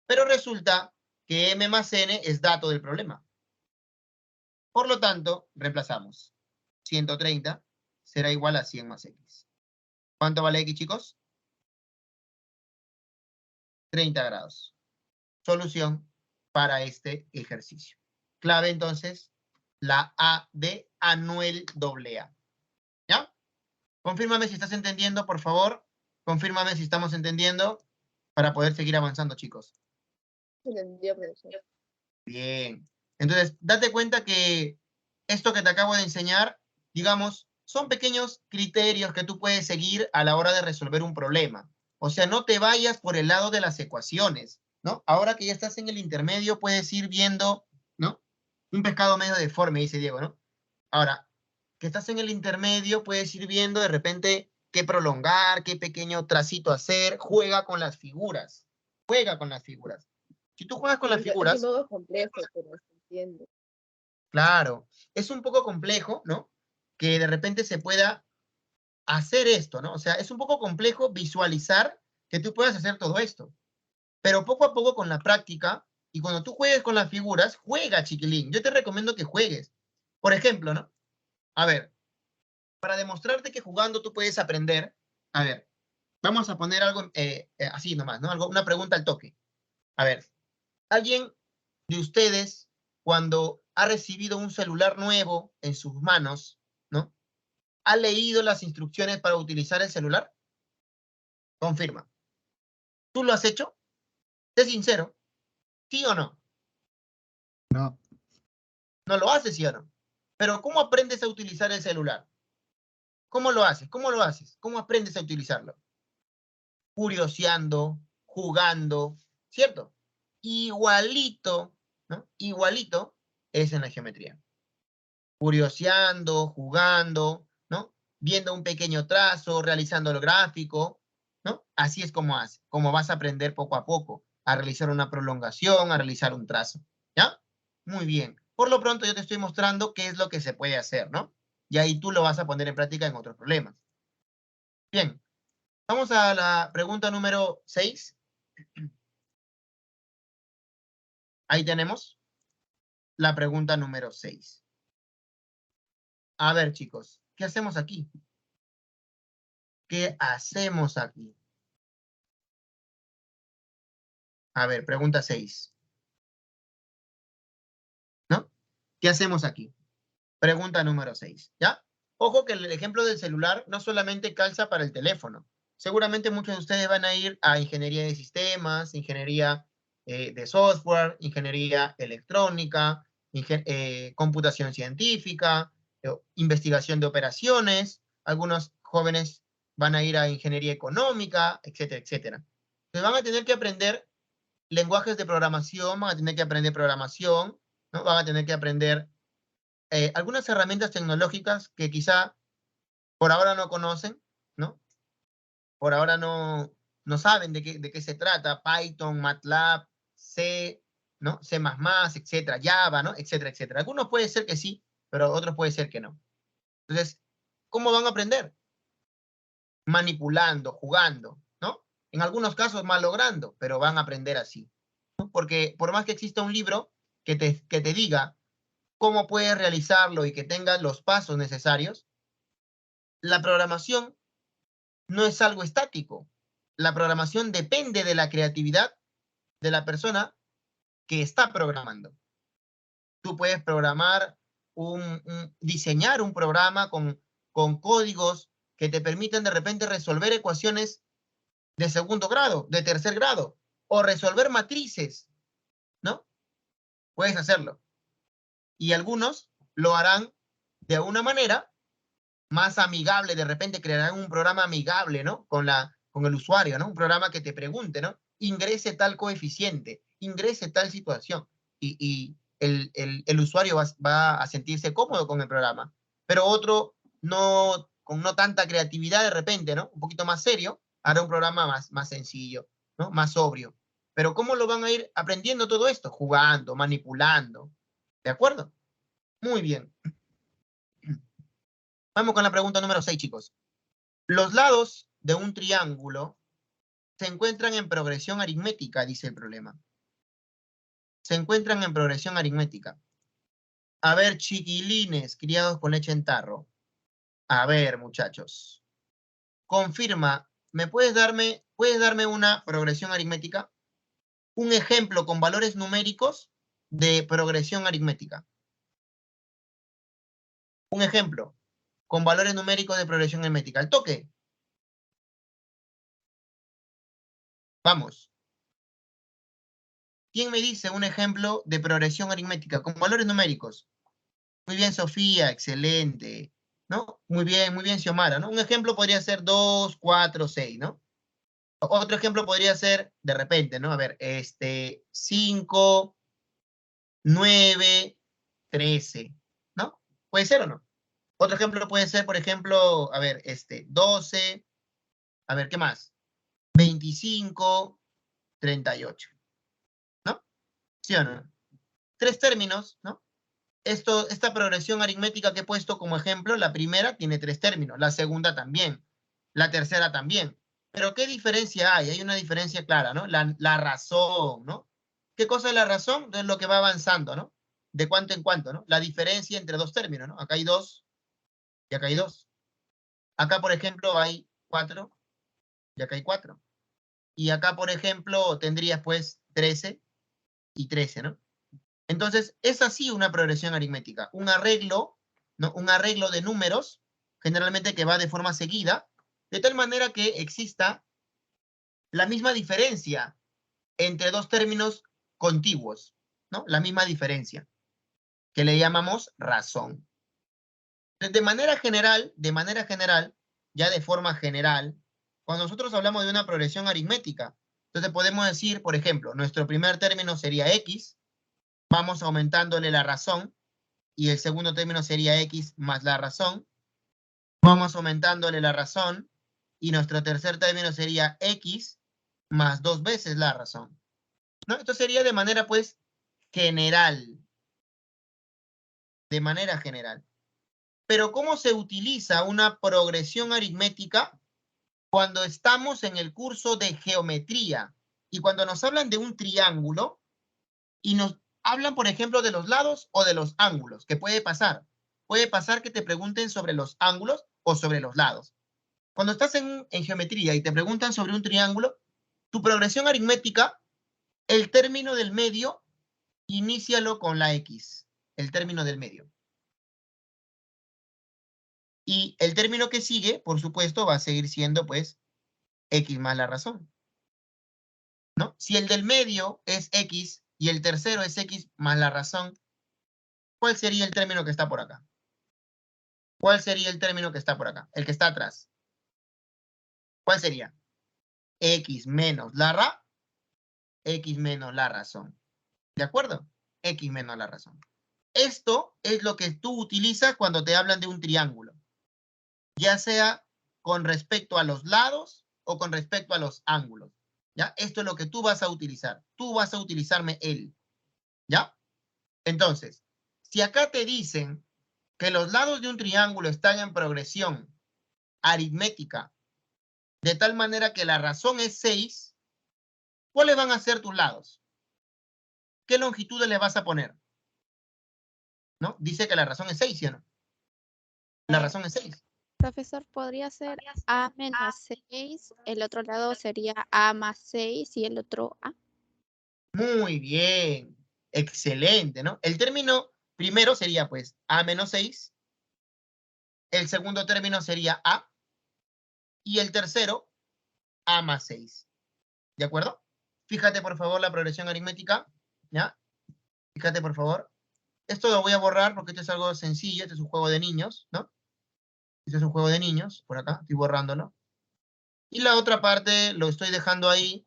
Pero resulta que M más N es dato del problema. Por lo tanto, reemplazamos. 130 será igual a 100 más X. ¿Cuánto vale X, chicos? 30 grados. Solución para este ejercicio. Clave, entonces, la A de Anuel AA. ¿Ya? Confírmame si estás entendiendo, por favor. Confírmame si estamos entendiendo para poder seguir avanzando, chicos. Entendió, profesor. Bien. Entonces, date cuenta que esto que te acabo de enseñar, digamos, son pequeños criterios que tú puedes seguir a la hora de resolver un problema. O sea, no te vayas por el lado de las ecuaciones, ¿no? Ahora que ya estás en el intermedio, puedes ir viendo, ¿no? Un pescado medio deforme, dice Diego, ¿no? Ahora, que estás en el intermedio, puedes ir viendo de repente qué prolongar, qué pequeño tracito hacer, juega con las figuras. Juega con las figuras. Si tú juegas con las figuras... Es un poco complejo, pero se entiende. Claro, es un poco complejo, ¿no? Que de repente se pueda hacer esto, ¿no? O sea, es un poco complejo visualizar que tú puedas hacer todo esto. Pero poco a poco con la práctica, y cuando tú juegues con las figuras, juega, chiquilín. Yo te recomiendo que juegues. Por ejemplo, ¿no? A ver, para demostrarte que jugando tú puedes aprender, a ver, vamos a poner algo así nomás, ¿no? Una pregunta al toque. A ver, ¿alguien de ustedes, cuando ha recibido un celular nuevo en sus manos, ¿no? ¿Ha leído las instrucciones para utilizar el celular? Confirma. ¿Tú lo has hecho? Sé sincero. ¿Sí o no? No. No lo haces, ¿sí o no? Pero ¿cómo aprendes a utilizar el celular? ¿Cómo lo haces? ¿Cómo lo haces? ¿Cómo aprendes a utilizarlo? Curioseando, jugando, ¿cierto? Igualito, ¿no? Igualito es en la geometría. Curioseando, jugando, ¿no? Viendo un pequeño trazo, realizando el gráfico, ¿no? Así es como vas a aprender poco a poco a realizar una prolongación, a realizar un trazo, ¿ya? Muy bien. Por lo pronto yo te estoy mostrando qué es lo que se puede hacer, ¿no? Y ahí tú lo vas a poner en práctica en otros problemas. Bien. Vamos a la pregunta número 6. Ahí tenemos la pregunta número 6. A ver, chicos, ¿qué hacemos aquí? ¿Qué hacemos aquí? A ver, pregunta 6. ¿No? ¿Qué hacemos aquí? Pregunta número 6, ¿ya? Ojo que el ejemplo del celular no solamente calza para el teléfono. Seguramente muchos de ustedes van a ir a ingeniería de sistemas, ingeniería de software, ingeniería electrónica, computación científica, investigación de operaciones. Algunos jóvenes van a ir a ingeniería económica, etcétera, etcétera. Entonces van a tener que aprender lenguajes de programación, van a tener que aprender programación, ¿no? Van a tener que aprender algunas herramientas tecnológicas que quizá por ahora no conocen, ¿no? Por ahora no saben de qué se trata. Python, MATLAB, C, ¿no? C++, etcétera, Java, ¿no? Etcétera, etcétera. Algunos puede ser que sí, pero otros puede ser que no. Entonces, ¿cómo van a aprender? Manipulando, jugando, ¿no? En algunos casos malogrando, pero van a aprender así, ¿no? Porque por más que exista un libro que te diga cómo puedes realizarlo y que tenga los pasos necesarios, la programación no es algo estático. La programación depende de la creatividad de la persona que está programando. Tú puedes programar, diseñar un programa con códigos que te permiten de repente resolver ecuaciones de segundo grado, de tercer grado, o resolver matrices, ¿no? Puedes hacerlo. Y algunos lo harán de una manera más amigable, de repente crearán un programa amigable, ¿no? Con el usuario, ¿no? Un programa que te pregunte, ¿no? Ingrese tal coeficiente, ingrese tal situación, y el usuario va a sentirse cómodo con el programa. Pero otro, con no tanta creatividad de repente, ¿no? Un poquito más serio, hará un programa más sencillo, ¿no? Más sobrio. Pero ¿cómo lo van a ir aprendiendo todo esto? Jugando, manipulando. ¿De acuerdo? Muy bien. Vamos con la pregunta número 6, chicos. Los lados de un triángulo se encuentran en progresión aritmética, dice el problema. Se encuentran en progresión aritmética. A ver, chiquilines, criados con leche en tarro. A ver, muchachos. Confirma, puedes darme una progresión aritmética? Un ejemplo con valores numéricos de progresión aritmética. Un ejemplo con valores numéricos de progresión aritmética. Al toque. Vamos. ¿Quién me dice un ejemplo de progresión aritmética con valores numéricos? Muy bien, Sofía, excelente, ¿no? Muy bien, Xiomara, ¿no? Un ejemplo podría ser 2, 4, 6, ¿no? Otro ejemplo podría ser, de repente, ¿no? A ver, 5, 9, 13, ¿no? ¿Puede ser o no? Otro ejemplo puede ser, por ejemplo, a ver, 12, a ver, ¿qué más? 25, 38, ¿no? ¿Sí o no? 3 términos, ¿no? Esta progresión aritmética que he puesto como ejemplo, la primera tiene 3 términos, la segunda también, la tercera también. Pero ¿qué diferencia hay? Hay una diferencia clara, ¿no? La razón, ¿no? ¿Qué cosa es la razón? Es lo que va avanzando, ¿no? De cuánto en cuánto, ¿no? La diferencia entre 2 términos, ¿no? Acá hay 2 y acá hay 2. Acá, por ejemplo, hay 4 y acá hay 4. Y acá, por ejemplo, tendrías pues 13 y 13, ¿no? Entonces, es así una progresión aritmética, un arreglo, ¿no? Un arreglo de números generalmente que va de forma seguida, de tal manera que exista la misma diferencia entre dos términos contiguos, ¿no? La misma diferencia, que le llamamos razón. De manera general, ya de forma general, cuando nosotros hablamos de una progresión aritmética, entonces podemos decir, por ejemplo, nuestro primer término sería x, vamos aumentándole la razón, y el segundo término sería x más la razón, vamos aumentándole la razón, y nuestro tercer término sería x más 2 veces la razón, ¿no? Esto sería de manera, pues, general. De manera general. Pero ¿cómo se utiliza una progresión aritmética cuando estamos en el curso de geometría? Y cuando nos hablan de un triángulo y nos hablan, por ejemplo, de los lados o de los ángulos, ¿qué puede pasar? Puede pasar que te pregunten sobre los ángulos o sobre los lados. Cuando estás en geometría y te preguntan sobre un triángulo, tu progresión aritmética, el término del medio, inícialo con la X, el término del medio. Y el término que sigue, por supuesto, va a seguir siendo, pues, x más la razón, ¿no? Si el del medio es x y el tercero es x más la razón, ¿cuál sería el término que está por acá? ¿Cuál sería el término que está por acá? El que está atrás. ¿Cuál sería? X menos x menos la razón. ¿De acuerdo? X menos la razón. Esto es lo que tú utilizas cuando te hablan de un triángulo. Ya sea con respecto a los lados o con respecto a los ángulos. ¿Ya? Esto es lo que tú vas a utilizar. Tú vas a utilizarme él. ¿Ya? Entonces, si acá te dicen que los lados de un triángulo están en progresión aritmética, de tal manera que la razón es 6, ¿cuáles van a ser tus lados? ¿Qué longitudes le vas a poner? ¿No? Dice que la razón es 6, ¿sí o no? La razón es 6. Profesor, podría ser A menos 6, el otro lado sería A más 6 y el otro A. Muy bien. Excelente, ¿no? El término primero sería, pues, A menos 6. El segundo término sería A. Y el tercero, A más 6. ¿De acuerdo? Fíjate, por favor, la progresión aritmética. ¿Ya? Fíjate, por favor. Esto lo voy a borrar porque esto es algo sencillo. Este es un juego de niños, ¿no? Este es un juego de niños. Por acá, estoy borrándolo. Y la otra parte lo estoy dejando ahí.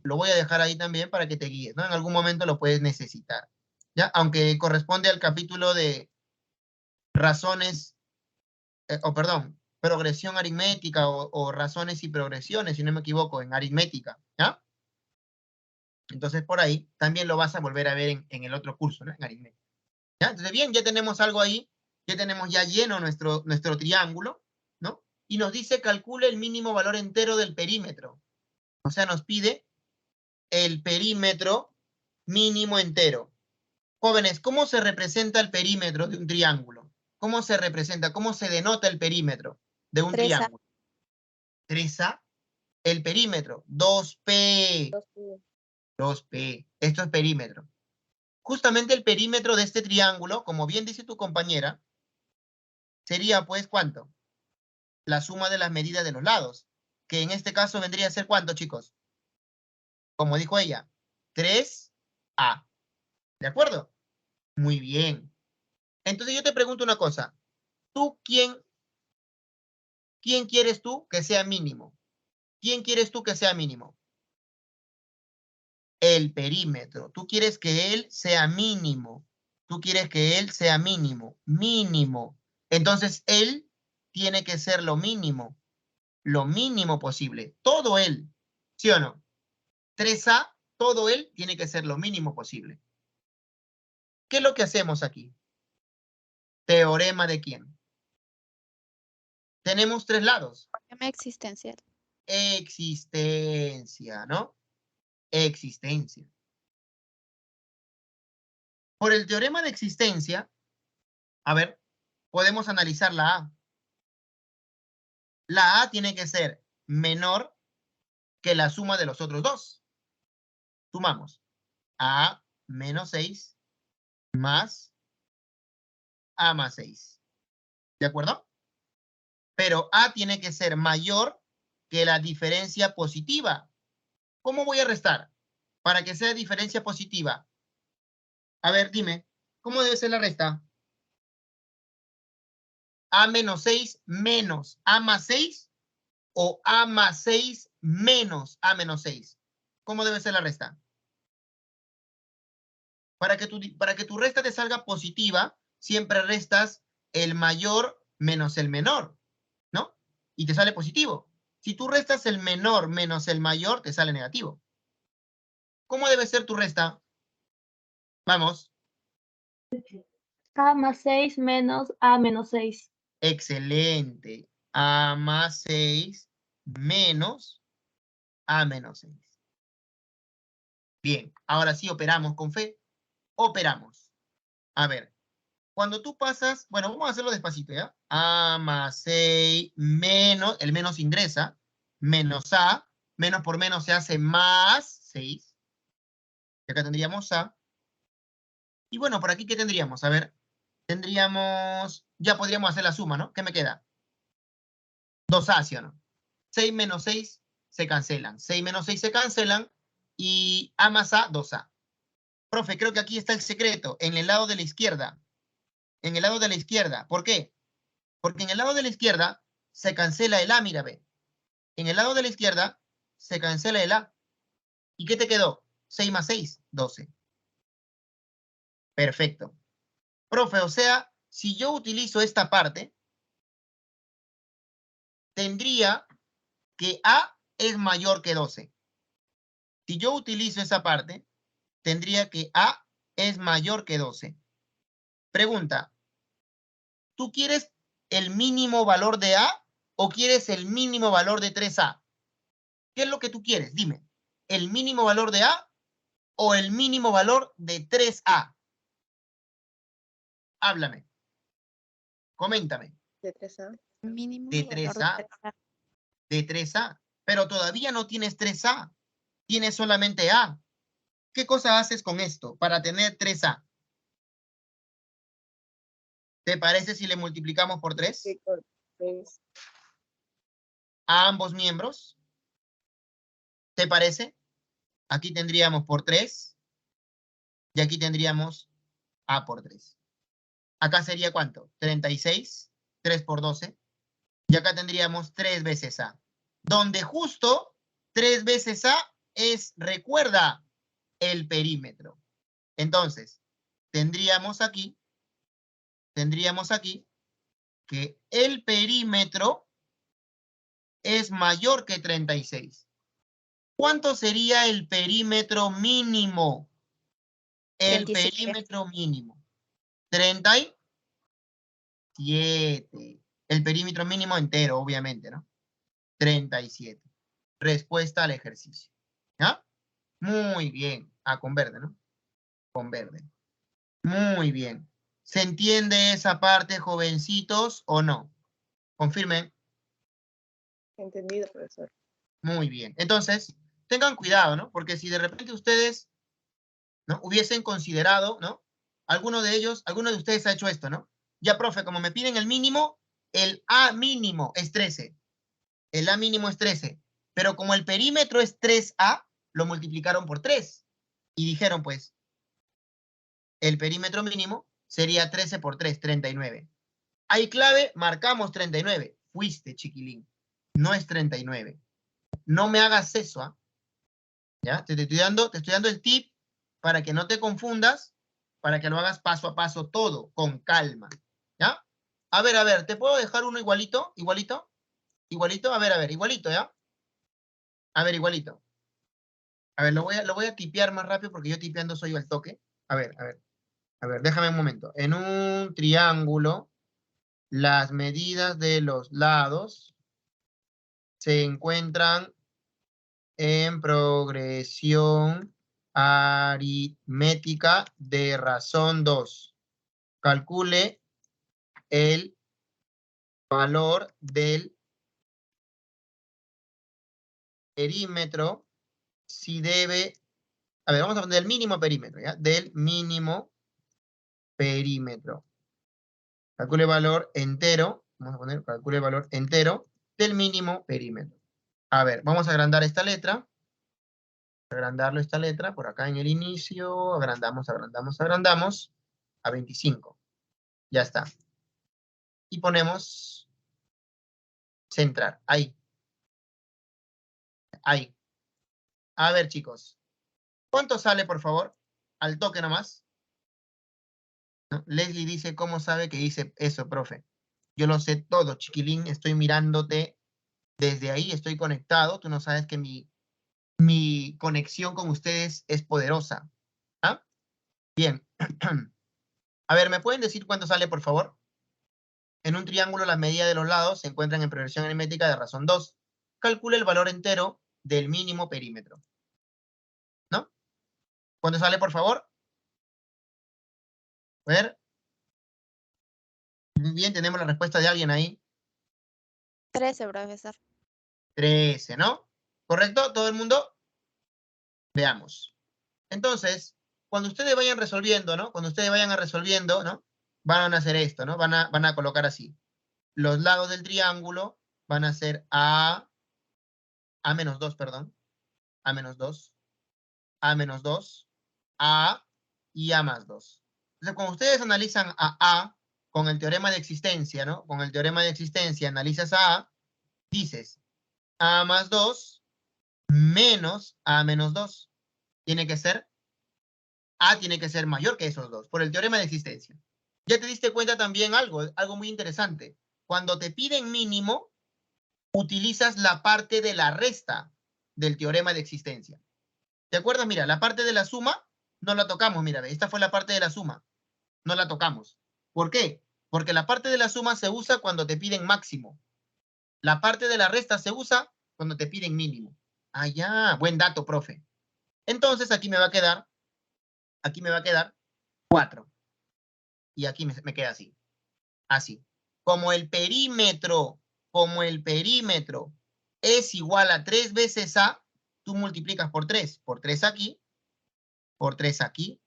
Lo voy a dejar ahí también para que te guíes, ¿no? En algún momento lo puedes necesitar. ¿Ya? Aunque corresponde al capítulo de razones, progresión aritmética o razones y progresiones, si no me equivoco, en aritmética, ¿ya? Entonces, por ahí también lo vas a volver a ver en el otro curso, ¿no? En aritmética. ¿Ya? Entonces, bien, ya tenemos algo ahí, ya tenemos ya lleno nuestro triángulo, ¿no? Y nos dice calcule el mínimo valor entero del perímetro. O sea, nos pide el perímetro mínimo entero. Jóvenes, ¿cómo se representa el perímetro de un triángulo? ¿Cómo se representa? ¿Cómo se denota el perímetro de un 3A. triángulo? 3A. El perímetro, 2P. 2P. Esto es perímetro. Justamente el perímetro de este triángulo, como bien dice tu compañera, sería, pues, ¿cuánto? La suma de las medidas de los lados, que en este caso vendría a ser ¿cuánto, chicos? Como dijo ella, 3A. ¿De acuerdo? Muy bien. Entonces yo te pregunto una cosa. ¿Tú quién quieres tú que sea mínimo? ¿Quién quieres tú que sea mínimo? El perímetro. Tú quieres que él sea mínimo. Tú quieres que él sea mínimo. Mínimo. Entonces él tiene que ser lo mínimo posible. Todo él. ¿Sí o no? 3A, todo él tiene que ser lo mínimo posible. ¿Qué es lo que hacemos aquí? ¿Teorema de quién? Tenemos 3 lados. Teorema existencial. Existencia, ¿no? Existencia. Por el teorema de existencia, a ver, podemos analizar la A. La A tiene que ser menor que la suma de los otros dos. Sumamos. A menos 6 más A más 6. ¿De acuerdo? pero A tiene que ser mayor que la diferencia positiva. ¿Cómo voy a restar? Para que sea diferencia positiva. A ver, dime, ¿cómo debe ser la resta? A menos 6 menos A más 6 o A más 6 menos A menos 6. ¿Cómo debe ser la resta? Para que tu resta te salga positiva, siempre restas el mayor menos el menor, ¿no? Y te sale positivo. Si tú restas el menor menos el mayor, te sale negativo. ¿Cómo debe ser tu resta? Vamos. A más 6 menos A menos 6. Excelente. A más 6 menos A menos 6. Bien, ahora sí operamos con fe. Operamos. A ver, cuando tú pasas, bueno, vamos a hacerlo despacito, ¿ya? A más 6 menos, el menos ingresa, menos A, menos por menos se hace más 6. Y acá tendríamos A. Y bueno, por aquí, ¿qué tendríamos? A ver, tendríamos, ya podríamos hacer la suma, ¿no? ¿Qué me queda? 2A, ¿sí o no? 6 menos 6 se cancelan. 6 menos 6 se cancelan y A más A, 2A. Profe, creo que aquí está el secreto, en el lado de la izquierda. En el lado de la izquierda. ¿Por qué? Porque en el lado de la izquierda se cancela el A, mira, ve. En el lado de la izquierda se cancela el A. ¿Y qué te quedó? 6 más 6, 12. Perfecto. Profe, o sea, si yo utilizo esta parte, tendría que A es mayor que 12. Si yo utilizo esa parte, tendría que A es mayor que 12. Pregunta, ¿tú quieres el mínimo valor de A o quieres el mínimo valor de 3A? ¿Qué es lo que tú quieres? Dime, ¿el mínimo valor de A o el mínimo valor de 3A? Háblame. Coméntame. De 3A. Mínimo De valor 3A. de 3A. De 3A. Pero todavía no tienes 3A. Tienes solamente A. ¿Qué cosa haces con esto para tener 3A? ¿Te parece si le multiplicamos por 3? Sí, por 6. A ambos miembros. ¿Te parece? Aquí tendríamos por 3 y aquí tendríamos A por 3. Acá sería ¿cuánto? 36, 3 por 12. Y acá tendríamos 3 veces A. Donde justo 3 veces A es, recuerda, el perímetro. Entonces, tendríamos aquí que el perímetro es mayor que 36. ¿Cuánto sería el perímetro mínimo? El 37. perímetro mínimo. 37. El perímetro mínimo entero, obviamente, ¿no? 37. Respuesta al ejercicio. ¿Ya? Muy bien. Ah, con verde, ¿no? Con verde. Muy bien. ¿Se entiende esa parte, jovencitos, o no? Confirmen. Entendido, profesor. Muy bien. Entonces, tengan cuidado, ¿no? Porque si de repente ustedes, ¿no?, hubiesen considerado, ¿no? Alguno de ustedes ha hecho esto, ¿no? Ya, profe, como me piden el mínimo, el A mínimo es 13. El A mínimo es 13. Pero como el perímetro es 3A, lo multiplicaron por 3. Y dijeron, pues, el perímetro mínimo sería 13 por 3, 39. Hay clave, marcamos 39. Fuiste, chiquilín. No es 39. No me hagas eso, ¿ah? ¿Ya? Te estoy dando el tip para que no te confundas, para que lo hagas paso a paso todo, con calma. ¿Ya? A ver, ¿te puedo dejar uno igualito? ¿Igualito? ¿Igualito? A ver, igualito, ¿ya? A ver, igualito. A ver, lo voy a tipear más rápido porque yo tipeando soy al toque. A ver, déjame un momento. En un triángulo, las medidas de los lados se encuentran en progresión aritmética de razón 2. Calcule el valor del perímetro si debe... A ver, vamos a poner el mínimo perímetro, ¿ya? Del mínimo perímetro. Calcule valor entero Vamos a poner, calcule el valor entero del mínimo perímetro. A ver, vamos a agrandar esta letra. Agrandarlo esta letra por acá en el inicio. Agrandamos, agrandamos, agrandamos a 25. Ya está. Y ponemos centrar. Ahí. Ahí. A ver, chicos. ¿Cuánto sale, por favor? Al toque nomás. ¿No? Leslie dice, ¿cómo sabe que hice eso, profe? Yo lo sé todo, chiquilín. Estoy mirándote desde ahí. Estoy conectado. Tú no sabes que mi conexión con ustedes es poderosa. ¿Ah? Bien. A ver, ¿me pueden decir cuánto sale, por favor? En un triángulo, las medidas de los lados se encuentran en progresión aritmética de razón 2. Calcule el valor entero del mínimo perímetro. ¿No? ¿Cuánto sale, por favor? A ver. Muy bien, tenemos la respuesta de alguien ahí. 13, profesor. 13, ¿no? ¿Correcto? ¿Todo el mundo? Veamos. Entonces, cuando ustedes vayan resolviendo, ¿no? Cuando ustedes vayan resolviendo, ¿no? Van a hacer esto, ¿no? Van a colocar así. Los lados del triángulo van a ser A menos 2, perdón. A menos 2. A menos 2. A y A más 2. Entonces, cuando ustedes analizan a A con el teorema de existencia, ¿no? Con el teorema de existencia analizas a A, dices A más 2 menos A menos 2. Tiene que ser, A tiene que ser mayor que esos dos, por el teorema de existencia. Ya te diste cuenta también algo muy interesante. Cuando te piden mínimo, utilizas la parte de la resta del teorema de existencia. ¿Te acuerdas? Mira, la parte de la suma no la tocamos. Mira, esta fue la parte de la suma. No la tocamos. ¿Por qué? Porque la parte de la suma se usa cuando te piden máximo. La parte de la resta se usa cuando te piden mínimo. Ah, ya, buen dato, profe. Entonces aquí me va a quedar 4. Y aquí me queda así. Así. Como el perímetro es igual a 3 veces A, tú multiplicas por 3. Por 3 aquí, por 3 aquí.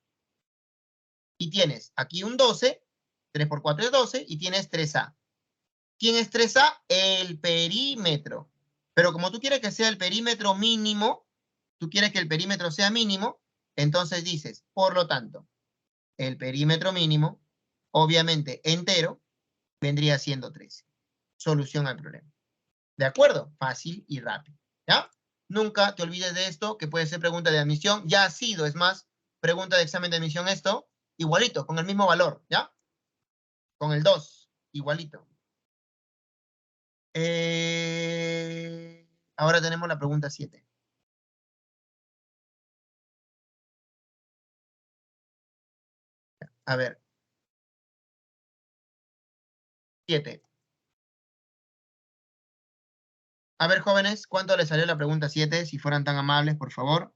Y tienes aquí un 12, 3 por 4 es 12, y tienes 3A. ¿Quién es 3A? El perímetro. Pero como tú quieres que sea el perímetro mínimo, tú quieres que el perímetro sea mínimo, entonces dices, por lo tanto, el perímetro mínimo, obviamente entero, vendría siendo 13. Solución al problema. ¿De acuerdo? Fácil y rápido. ¿Ya? Nunca te olvides de esto, que puede ser pregunta de admisión. Ya ha sido, es más, pregunta de examen de admisión esto. Igualito, con el mismo valor. ¿Ya? Con el 2. Igualito. Ahora tenemos la pregunta 7. A ver. 7. A ver, jóvenes, ¿cuánto les salió la pregunta 7? Si fueran tan amables, por favor.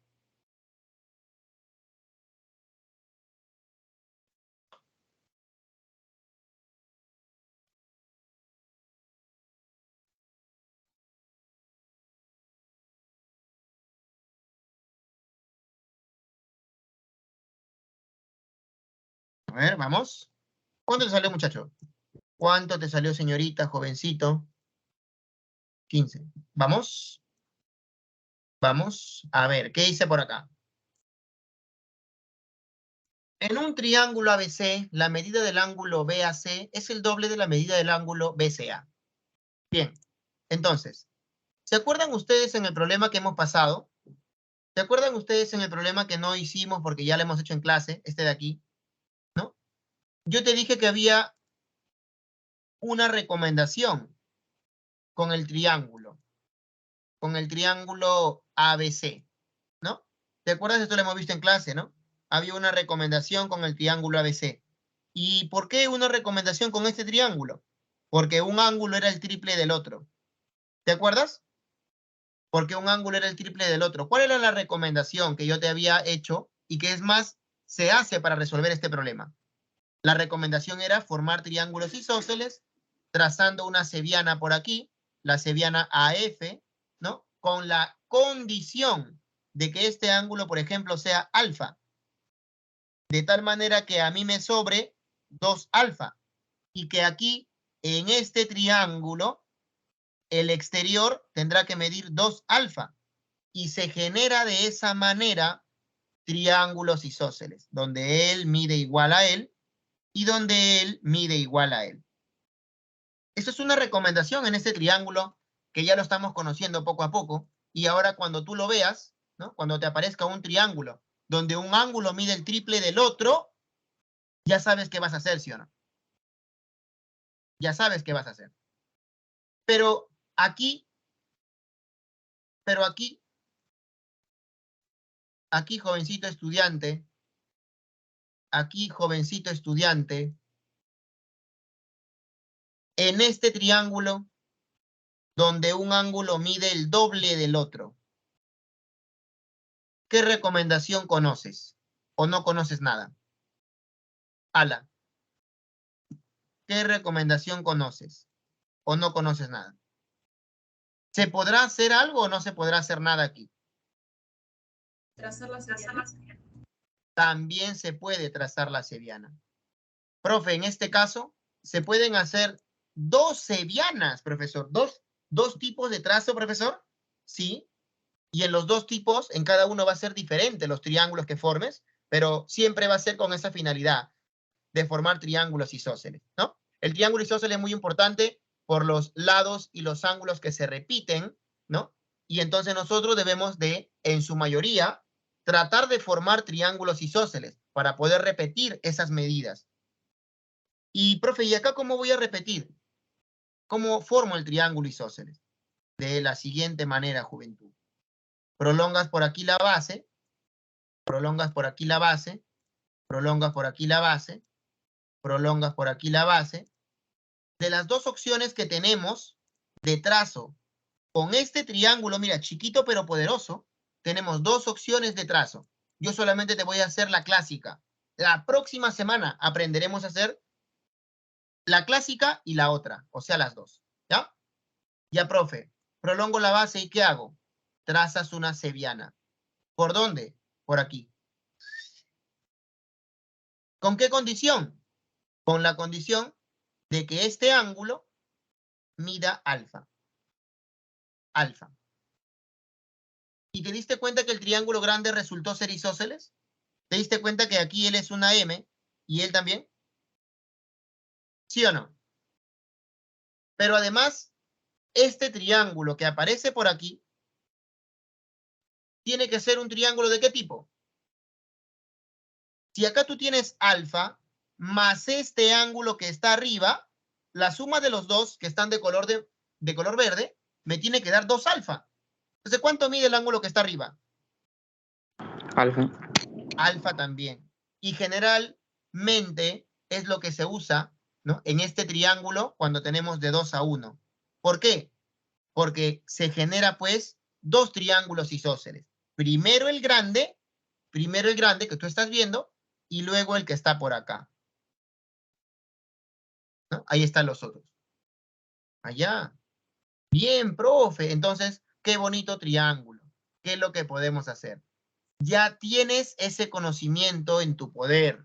A ver, vamos. ¿Cuánto te salió, muchacho? ¿Cuánto te salió, señorita, jovencito? 15. ¿Vamos? Vamos. A ver, ¿qué hice por acá? En un triángulo ABC, la medida del ángulo BAC es el doble de la medida del ángulo BCA. Bien, entonces, ¿se acuerdan ustedes en el problema que hemos pasado? ¿Se acuerdan ustedes en el problema que no hicimos porque ya lo hemos hecho en clase, este de aquí? ¿No? Yo te dije que había una recomendación con el triángulo ABC, ¿no? ¿Te acuerdas? Esto lo hemos visto en clase, ¿no? Había una recomendación con el triángulo ABC. ¿Y por qué una recomendación con este triángulo? Porque un ángulo era el triple del otro. ¿Te acuerdas? Porque un ángulo era el triple del otro. ¿Cuál era la recomendación que yo te había hecho y que es más se hace para resolver este problema? La recomendación era formar triángulos isósceles trazando una cebiana por aquí, la cebiana AF, ¿no? Con la condición de que este ángulo, por ejemplo, sea alfa. De tal manera que a mí me sobre 2 alfa y que aquí en este triángulo, el exterior tendrá que medir 2 alfa. Y se genera de esa manera triángulos isósceles, donde él mide igual a él y donde él mide igual a él. Eso es una recomendación en este triángulo que ya lo estamos conociendo poco a poco. Y ahora cuando tú lo veas, ¿no? Cuando te aparezca un triángulo donde un ángulo mide el triple del otro, ya sabes qué vas a hacer, ¿sí o no? Ya sabes qué vas a hacer. Pero aquí, jovencito estudiante, en este triángulo, donde un ángulo mide el doble del otro, ¿qué recomendación conoces? ¿O no conoces nada? Ala, ¿qué recomendación conoces? ¿O no conoces nada? ¿Se podrá hacer algo o no se podrá hacer nada aquí? Trazar la seviana. También se puede trazar la seviana. Profe, en este caso, se pueden hacer 2 sevianas, profesor. ¿Dos tipos de trazo, profesor? Sí. Y en los 2 tipos, en cada uno va a ser diferente los triángulos que formes, pero siempre va a ser con esa finalidad de formar triángulos isósceles, ¿no? El triángulo isósceles es muy importante por los lados y los ángulos que se repiten, ¿no? Y entonces nosotros debemos de, en su mayoría, tratar de formar triángulos isósceles para poder repetir esas medidas. Y, profe, ¿y acá cómo voy a repetir? ¿Cómo formo el triángulo isósceles? De la siguiente manera, juventud. Prolongas por aquí la base, prolongas por aquí la base, prolongas por aquí la base, prolongas por aquí la base. De las 2 opciones que tenemos de trazo con este triángulo, mira, chiquito pero poderoso, tenemos 2 opciones de trazo. Yo solamente te voy a hacer la clásica. La próxima semana aprenderemos a hacer la clásica y la otra, o sea, las 2, ¿ya? Ya, profe, prolongo la base y ¿qué hago? Trazas una seviana. ¿Por dónde? Por aquí. ¿Con qué condición? Con la condición de que este ángulo mida alfa. Alfa. ¿Y te diste cuenta que el triángulo grande resultó ser isósceles? ¿Te diste cuenta que aquí él es una M y él también? ¿Sí o no? Pero además, este triángulo que aparece por aquí tiene que ser un triángulo ¿de qué tipo? Si acá tú tienes alfa más este ángulo que está arriba, la suma de los dos que están de color verde me tiene que dar 2 alfa. Entonces, ¿cuánto mide el ángulo que está arriba? Alfa. Alfa también. Y generalmente es lo que se usa, ¿no? En este triángulo cuando tenemos de 2 a 1. ¿Por qué? Porque se genera pues 2 triángulos isósceles. Primero el grande que tú estás viendo y luego el que está por acá, ¿no? Ahí están los otros. Allá. Bien, profe. Entonces, qué bonito triángulo. ¿Qué es lo que podemos hacer? Ya tienes ese conocimiento en tu poder.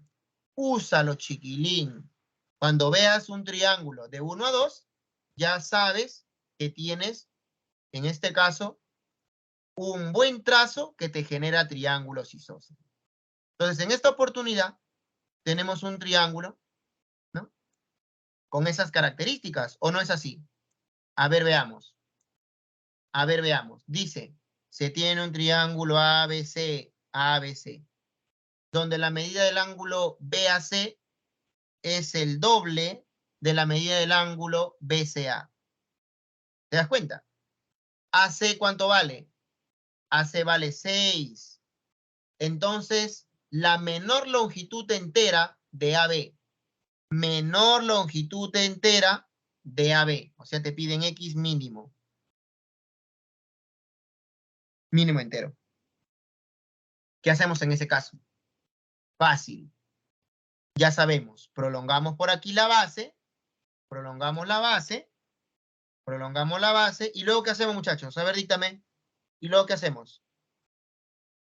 Úsalo, chiquilín. Cuando veas un triángulo de 1 a 2, ya sabes que tienes, en este caso, un buen trazo que te genera triángulos isósceles. Entonces, en esta oportunidad, tenemos un triángulo, ¿no? Con esas características, ¿o no es así? A ver, veamos. A ver, veamos. Dice, se tiene un triángulo ABC, donde la medida del ángulo BAC es el doble de la medida del ángulo BCA. ¿Te das cuenta? AC, ¿cuánto vale? AC vale 6. Entonces, la menor longitud entera de AB. Menor longitud entera de AB. O sea, te piden X mínimo. Mínimo entero. ¿Qué hacemos en ese caso? Fácil. Ya sabemos, prolongamos por aquí la base, prolongamos la base, y luego ¿qué hacemos, muchachos? A ver, díctame. ¿Y luego qué hacemos?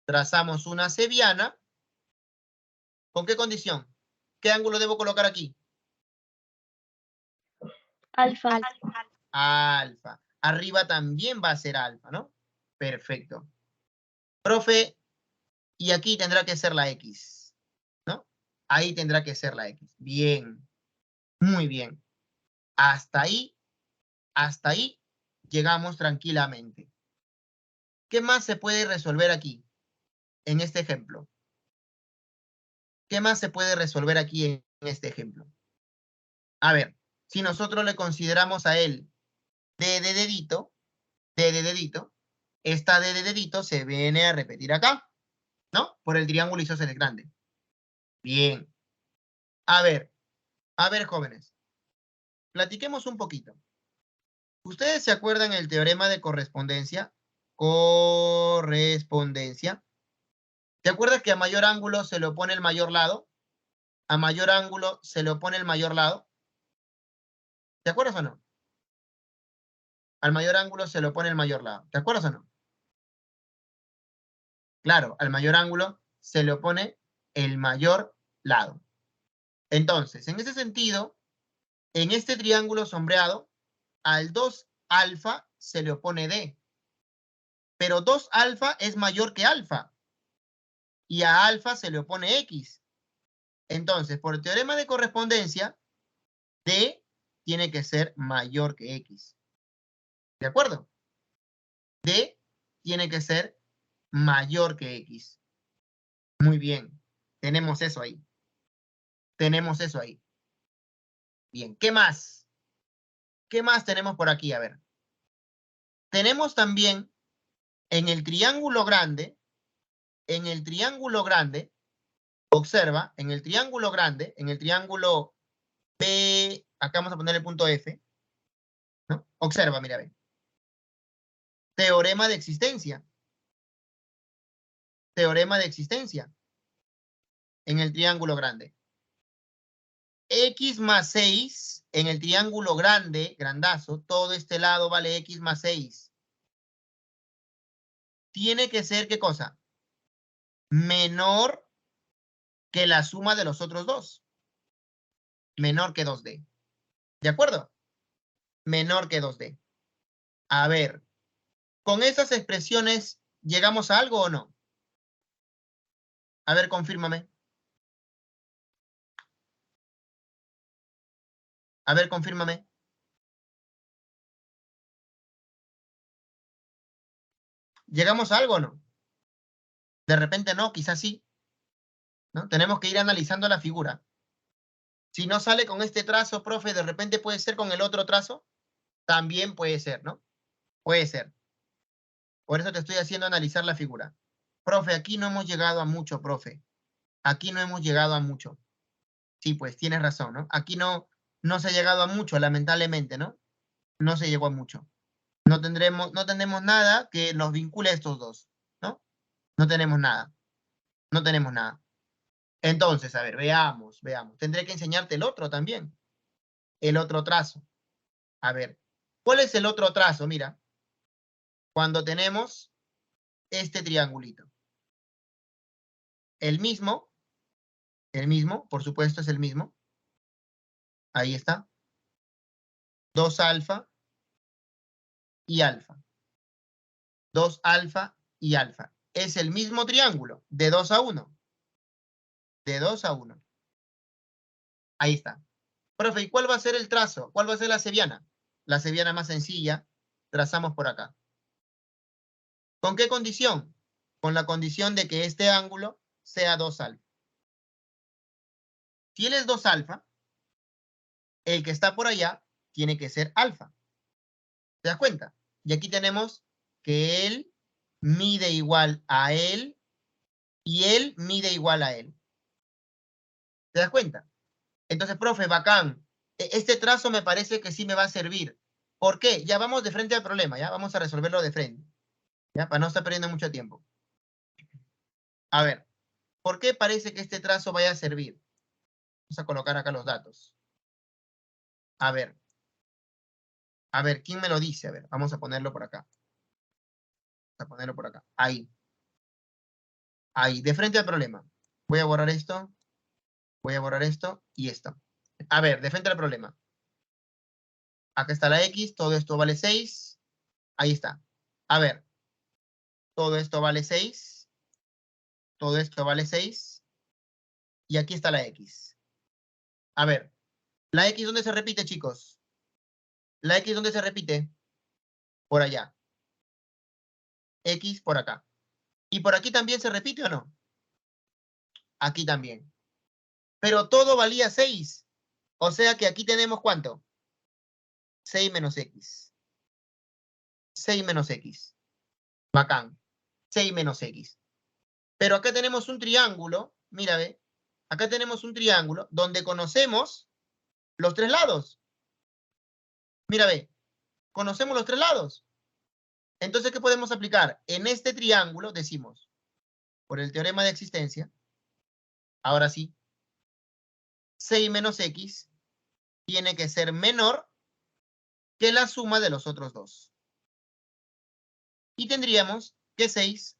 Trazamos una seviana. ¿Con qué condición? ¿Qué ángulo debo colocar aquí? Alfa. Alfa. Arriba también va a ser alfa, ¿no? Perfecto. Profe, y aquí tendrá que ser la X, ¿no? Ahí tendrá que ser la X. Bien. Muy bien. Hasta ahí llegamos tranquilamente. ¿Qué más se puede resolver aquí, en este ejemplo? ¿Qué más se puede resolver aquí en este ejemplo? A ver, si nosotros le consideramos a él D de dedito, esta D de dedito se viene a repetir acá, ¿no? Por el triángulo isósceles grande. Bien. A ver, jóvenes. Platiquemos un poquito. ¿Ustedes se acuerdan el teorema de correspondencia? Correspondencia. ¿Te acuerdas que a mayor ángulo se le opone el mayor lado? A mayor ángulo se le opone el mayor lado. ¿Te acuerdas o no? Al mayor ángulo se le opone el mayor lado. ¿Te acuerdas o no? Claro, al mayor ángulo se le opone el mayor lado. Entonces, en ese sentido, en este triángulo sombreado, al 2 alfa se le opone D. Pero 2 alfa es mayor que alfa. Y a alfa se le opone X. Entonces, por el teorema de correspondencia, D tiene que ser mayor que X. ¿De acuerdo? D tiene que ser mayor que X. Muy bien. Tenemos eso ahí. Tenemos eso ahí. Bien. ¿Qué más? ¿Qué más tenemos por aquí? A ver. Tenemos también en el triángulo grande, observa, en el triángulo P, acá vamos a poner el punto F, ¿no? Observa, mira, ve. Teorema de existencia. Teorema de existencia. En el triángulo grande. X más 6 en el triángulo grande, grandazo, todo este lado vale X más 6. Tiene que ser, ¿qué cosa? Menor que la suma de los otros dos. Menor que 2D. ¿De acuerdo? Menor que 2D. A ver, ¿con esas expresiones llegamos a algo o no? A ver, confírmame. A ver, confírmame. ¿Llegamos a algo o no? De repente no, quizás sí, ¿no? Tenemos que ir analizando la figura. Si no sale con este trazo, profe, de repente puede ser con el otro trazo. También puede ser, ¿no? Puede ser. Por eso te estoy haciendo analizar la figura. Profe, aquí no hemos llegado a mucho, profe. Aquí no hemos llegado a mucho. Sí, pues tienes razón, ¿no? Aquí no se ha llegado a mucho, lamentablemente, ¿no? No se llegó a mucho. No tenemos nada que nos vincule a estos dos, ¿no? No tenemos nada. No tenemos nada. Entonces, a ver, veamos. Tendré que enseñarte el otro también. El otro trazo. A ver, ¿cuál es el otro trazo? Mira, cuando tenemos este triangulito. El mismo, por supuesto es el mismo. Ahí está. 2 alfa y alfa. 2 alfa y alfa. Es el mismo triángulo, de 2 a 1. De 2 a 1. Ahí está. Profe, ¿y cuál va a ser el trazo? ¿Cuál va a ser la cebiana? La cebiana más sencilla, trazamos por acá. ¿Con qué condición? Con la condición de que este ángulo sea 2 alfa. Si él es 2 alfa, el que está por allá tiene que ser alfa. ¿Te das cuenta? Y aquí tenemos que él mide igual a él y él mide igual a él. ¿Te das cuenta? Entonces, profe, bacán. Este trazo me parece que sí me va a servir. ¿Por qué? Ya vamos de frente al problema, ya vamos a resolverlo de frente. Ya, para no estar perdiendo mucho tiempo. A ver, ¿por qué parece que este trazo vaya a servir? Vamos a colocar acá los datos. A ver, ¿quién me lo dice? A ver, vamos a ponerlo por acá. Vamos a ponerlo por acá. Ahí. Ahí, de frente al problema. Voy a borrar esto. Voy a borrar esto y esto. A ver, de frente al problema. Acá está la X, todo esto vale 6. Ahí está. A ver, todo esto vale 6. Todo esto vale 6. Y aquí está la X. A ver, ¿la X dónde se repite, chicos? ¿La X dónde se repite? Por allá. X por acá. ¿Y por aquí también se repite o no? Aquí también. Pero todo valía 6. O sea que aquí tenemos ¿cuánto? 6 menos X. 6 menos X. Bacán. 6 menos X. Pero acá tenemos un triángulo. Mira, ve. Acá tenemos un triángulo donde conocemos los tres lados. Mira, ve. Conocemos los tres lados. Entonces, ¿qué podemos aplicar? En este triángulo decimos, por el teorema de existencia, ahora sí, 6 menos X tiene que ser menor que la suma de los otros dos. Y tendríamos que 6,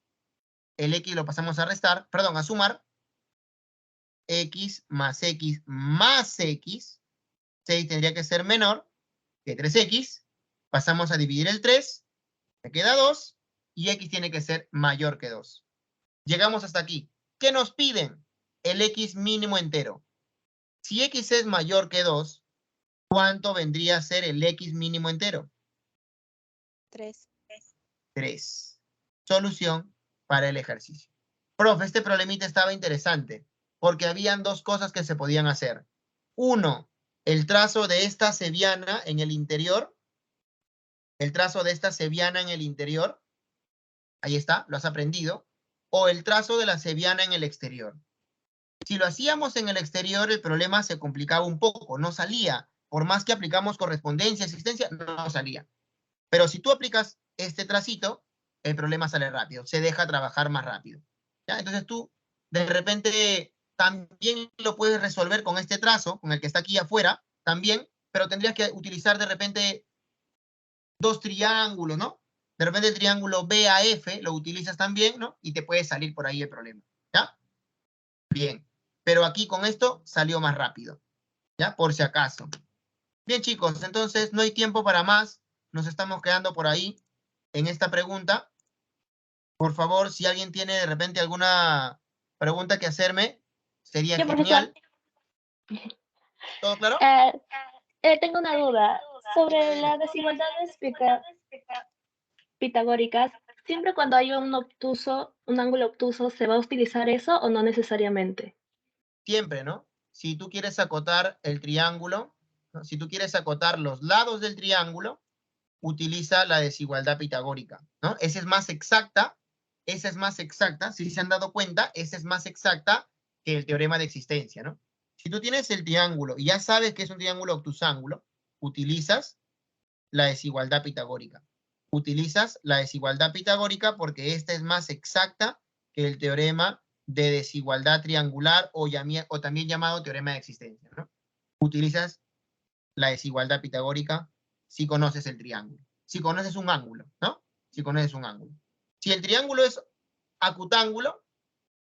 el X lo pasamos a restar, perdón, a sumar, X más X más X, 6 tendría que ser menor que 3X, pasamos a dividir el 3, me queda 2, y X tiene que ser mayor que 2. Llegamos hasta aquí. ¿Qué nos piden? El X mínimo entero. Si X es mayor que 2, ¿cuánto vendría a ser el X mínimo entero? 3. 3. Solución para el ejercicio. Profe, este problemita estaba interesante porque habían dos cosas que se podían hacer. Uno, el trazo de esta cebiana en el interior. El trazo de esta cebiana en el interior. Ahí está, lo has aprendido. O el trazo de la cebiana en el exterior. Si lo hacíamos en el exterior, el problema se complicaba un poco, no salía. Por más que aplicamos correspondencia, existencia, no salía. Pero si tú aplicas este tracito, el problema sale rápido, se deja trabajar más rápido. ¿Ya? Entonces tú, de repente, también lo puedes resolver con este trazo, con el que está aquí afuera, también, pero tendrías que utilizar de repente dos triángulos, ¿no? De repente el triángulo BAF lo utilizas también, ¿no? Y te puede salir por ahí el problema, ¿ya? Bien, pero aquí con esto salió más rápido, ¿ya? Por si acaso. Bien, chicos, entonces no hay tiempo para más. Nos estamos quedando por ahí en esta pregunta. Por favor, si alguien tiene de repente alguna pregunta que hacerme, sería Sí, genial. profesor. ¿Todo claro? Tengo una duda sobre las desigualdades pitagóricas. ¿Siempre cuando hay un ángulo obtuso, se va a utilizar eso o no necesariamente? Siempre, ¿no? Si tú quieres acotar el triángulo, ¿no? Si tú quieres acotar los lados del triángulo, utiliza la desigualdad pitagórica, ¿no? Esa es más exacta, si se han dado cuenta, esa es más exacta que el teorema de existencia, ¿no? Si tú tienes el triángulo y ya sabes que es un triángulo obtusángulo, utilizas la desigualdad pitagórica. Utilizas la desigualdad pitagórica porque esta es más exacta que el teorema de desigualdad triangular o también llamado teorema de existencia, ¿no? Utilizas la desigualdad pitagórica si conoces el triángulo. Si conoces un ángulo, ¿no? Si conoces un ángulo. Si el triángulo es acutángulo,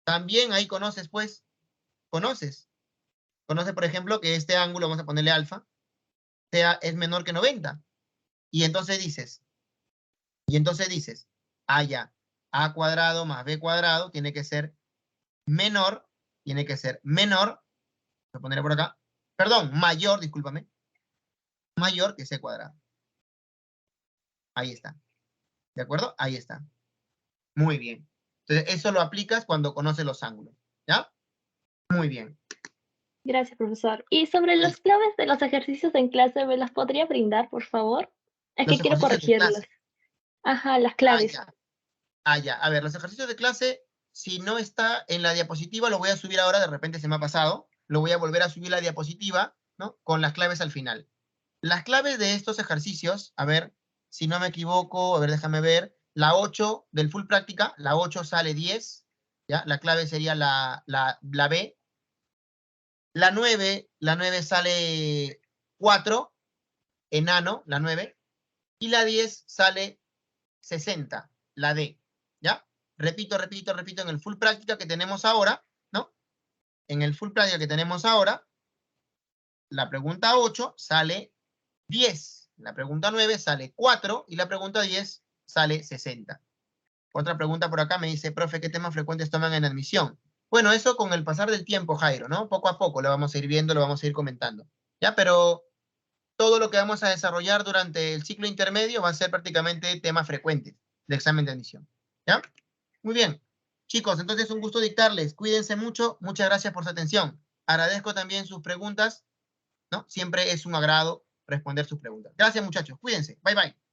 también ahí conoces, pues, conoces. Conoces, por ejemplo, que este ángulo, vamos a ponerle alfa, es menor que 90. Y entonces dices, ya, a cuadrado más b cuadrado tiene que ser menor, voy a ponerle por acá, perdón, mayor, discúlpame, mayor que c cuadrado. Ahí está. ¿De acuerdo? Ahí está. Muy bien. Entonces, eso lo aplicas cuando conoces los ángulos. ¿Ya? Muy bien. Gracias, profesor. Y sobre las claves de los ejercicios en clase, ¿me las podría brindar, por favor? Es Los que quiero ejercicios de corregirlas. clase. Ajá, las Ah, claves. ya. Ya. A ver, los ejercicios de clase, si no está en la diapositiva, lo voy a subir ahora, de repente se me ha pasado. Lo voy a volver a subir la diapositiva, ¿no? Con las claves al final. Las claves de estos ejercicios, a ver, si no me equivoco, a ver, déjame ver. La 8 del full práctica, la 8 sale 10, ¿ya? La clave sería la B. La 9 sale 4, enano, la 9. Y la 10 sale 60, la D, ¿ya? Repito, en el full práctica que tenemos ahora, ¿no? En el full práctica que tenemos ahora, la pregunta 8 sale 10, En la pregunta 9 sale 4 y la pregunta 10 sale 60. Otra pregunta por acá me dice, profe, ¿qué temas frecuentes toman en admisión? Bueno, eso con el pasar del tiempo, Jairo, ¿no? Poco a poco lo vamos a ir viendo, lo vamos a ir comentando. ¿Ya? Pero todo lo que vamos a desarrollar durante el ciclo intermedio va a ser prácticamente temas frecuentes de examen de admisión. ¿Ya? Muy bien. Chicos, entonces un gusto dictarles. Cuídense mucho. Muchas gracias por su atención. Agradezco también sus preguntas, ¿no? Siempre es un agrado responder sus preguntas. Gracias, muchachos. Cuídense. Bye, bye.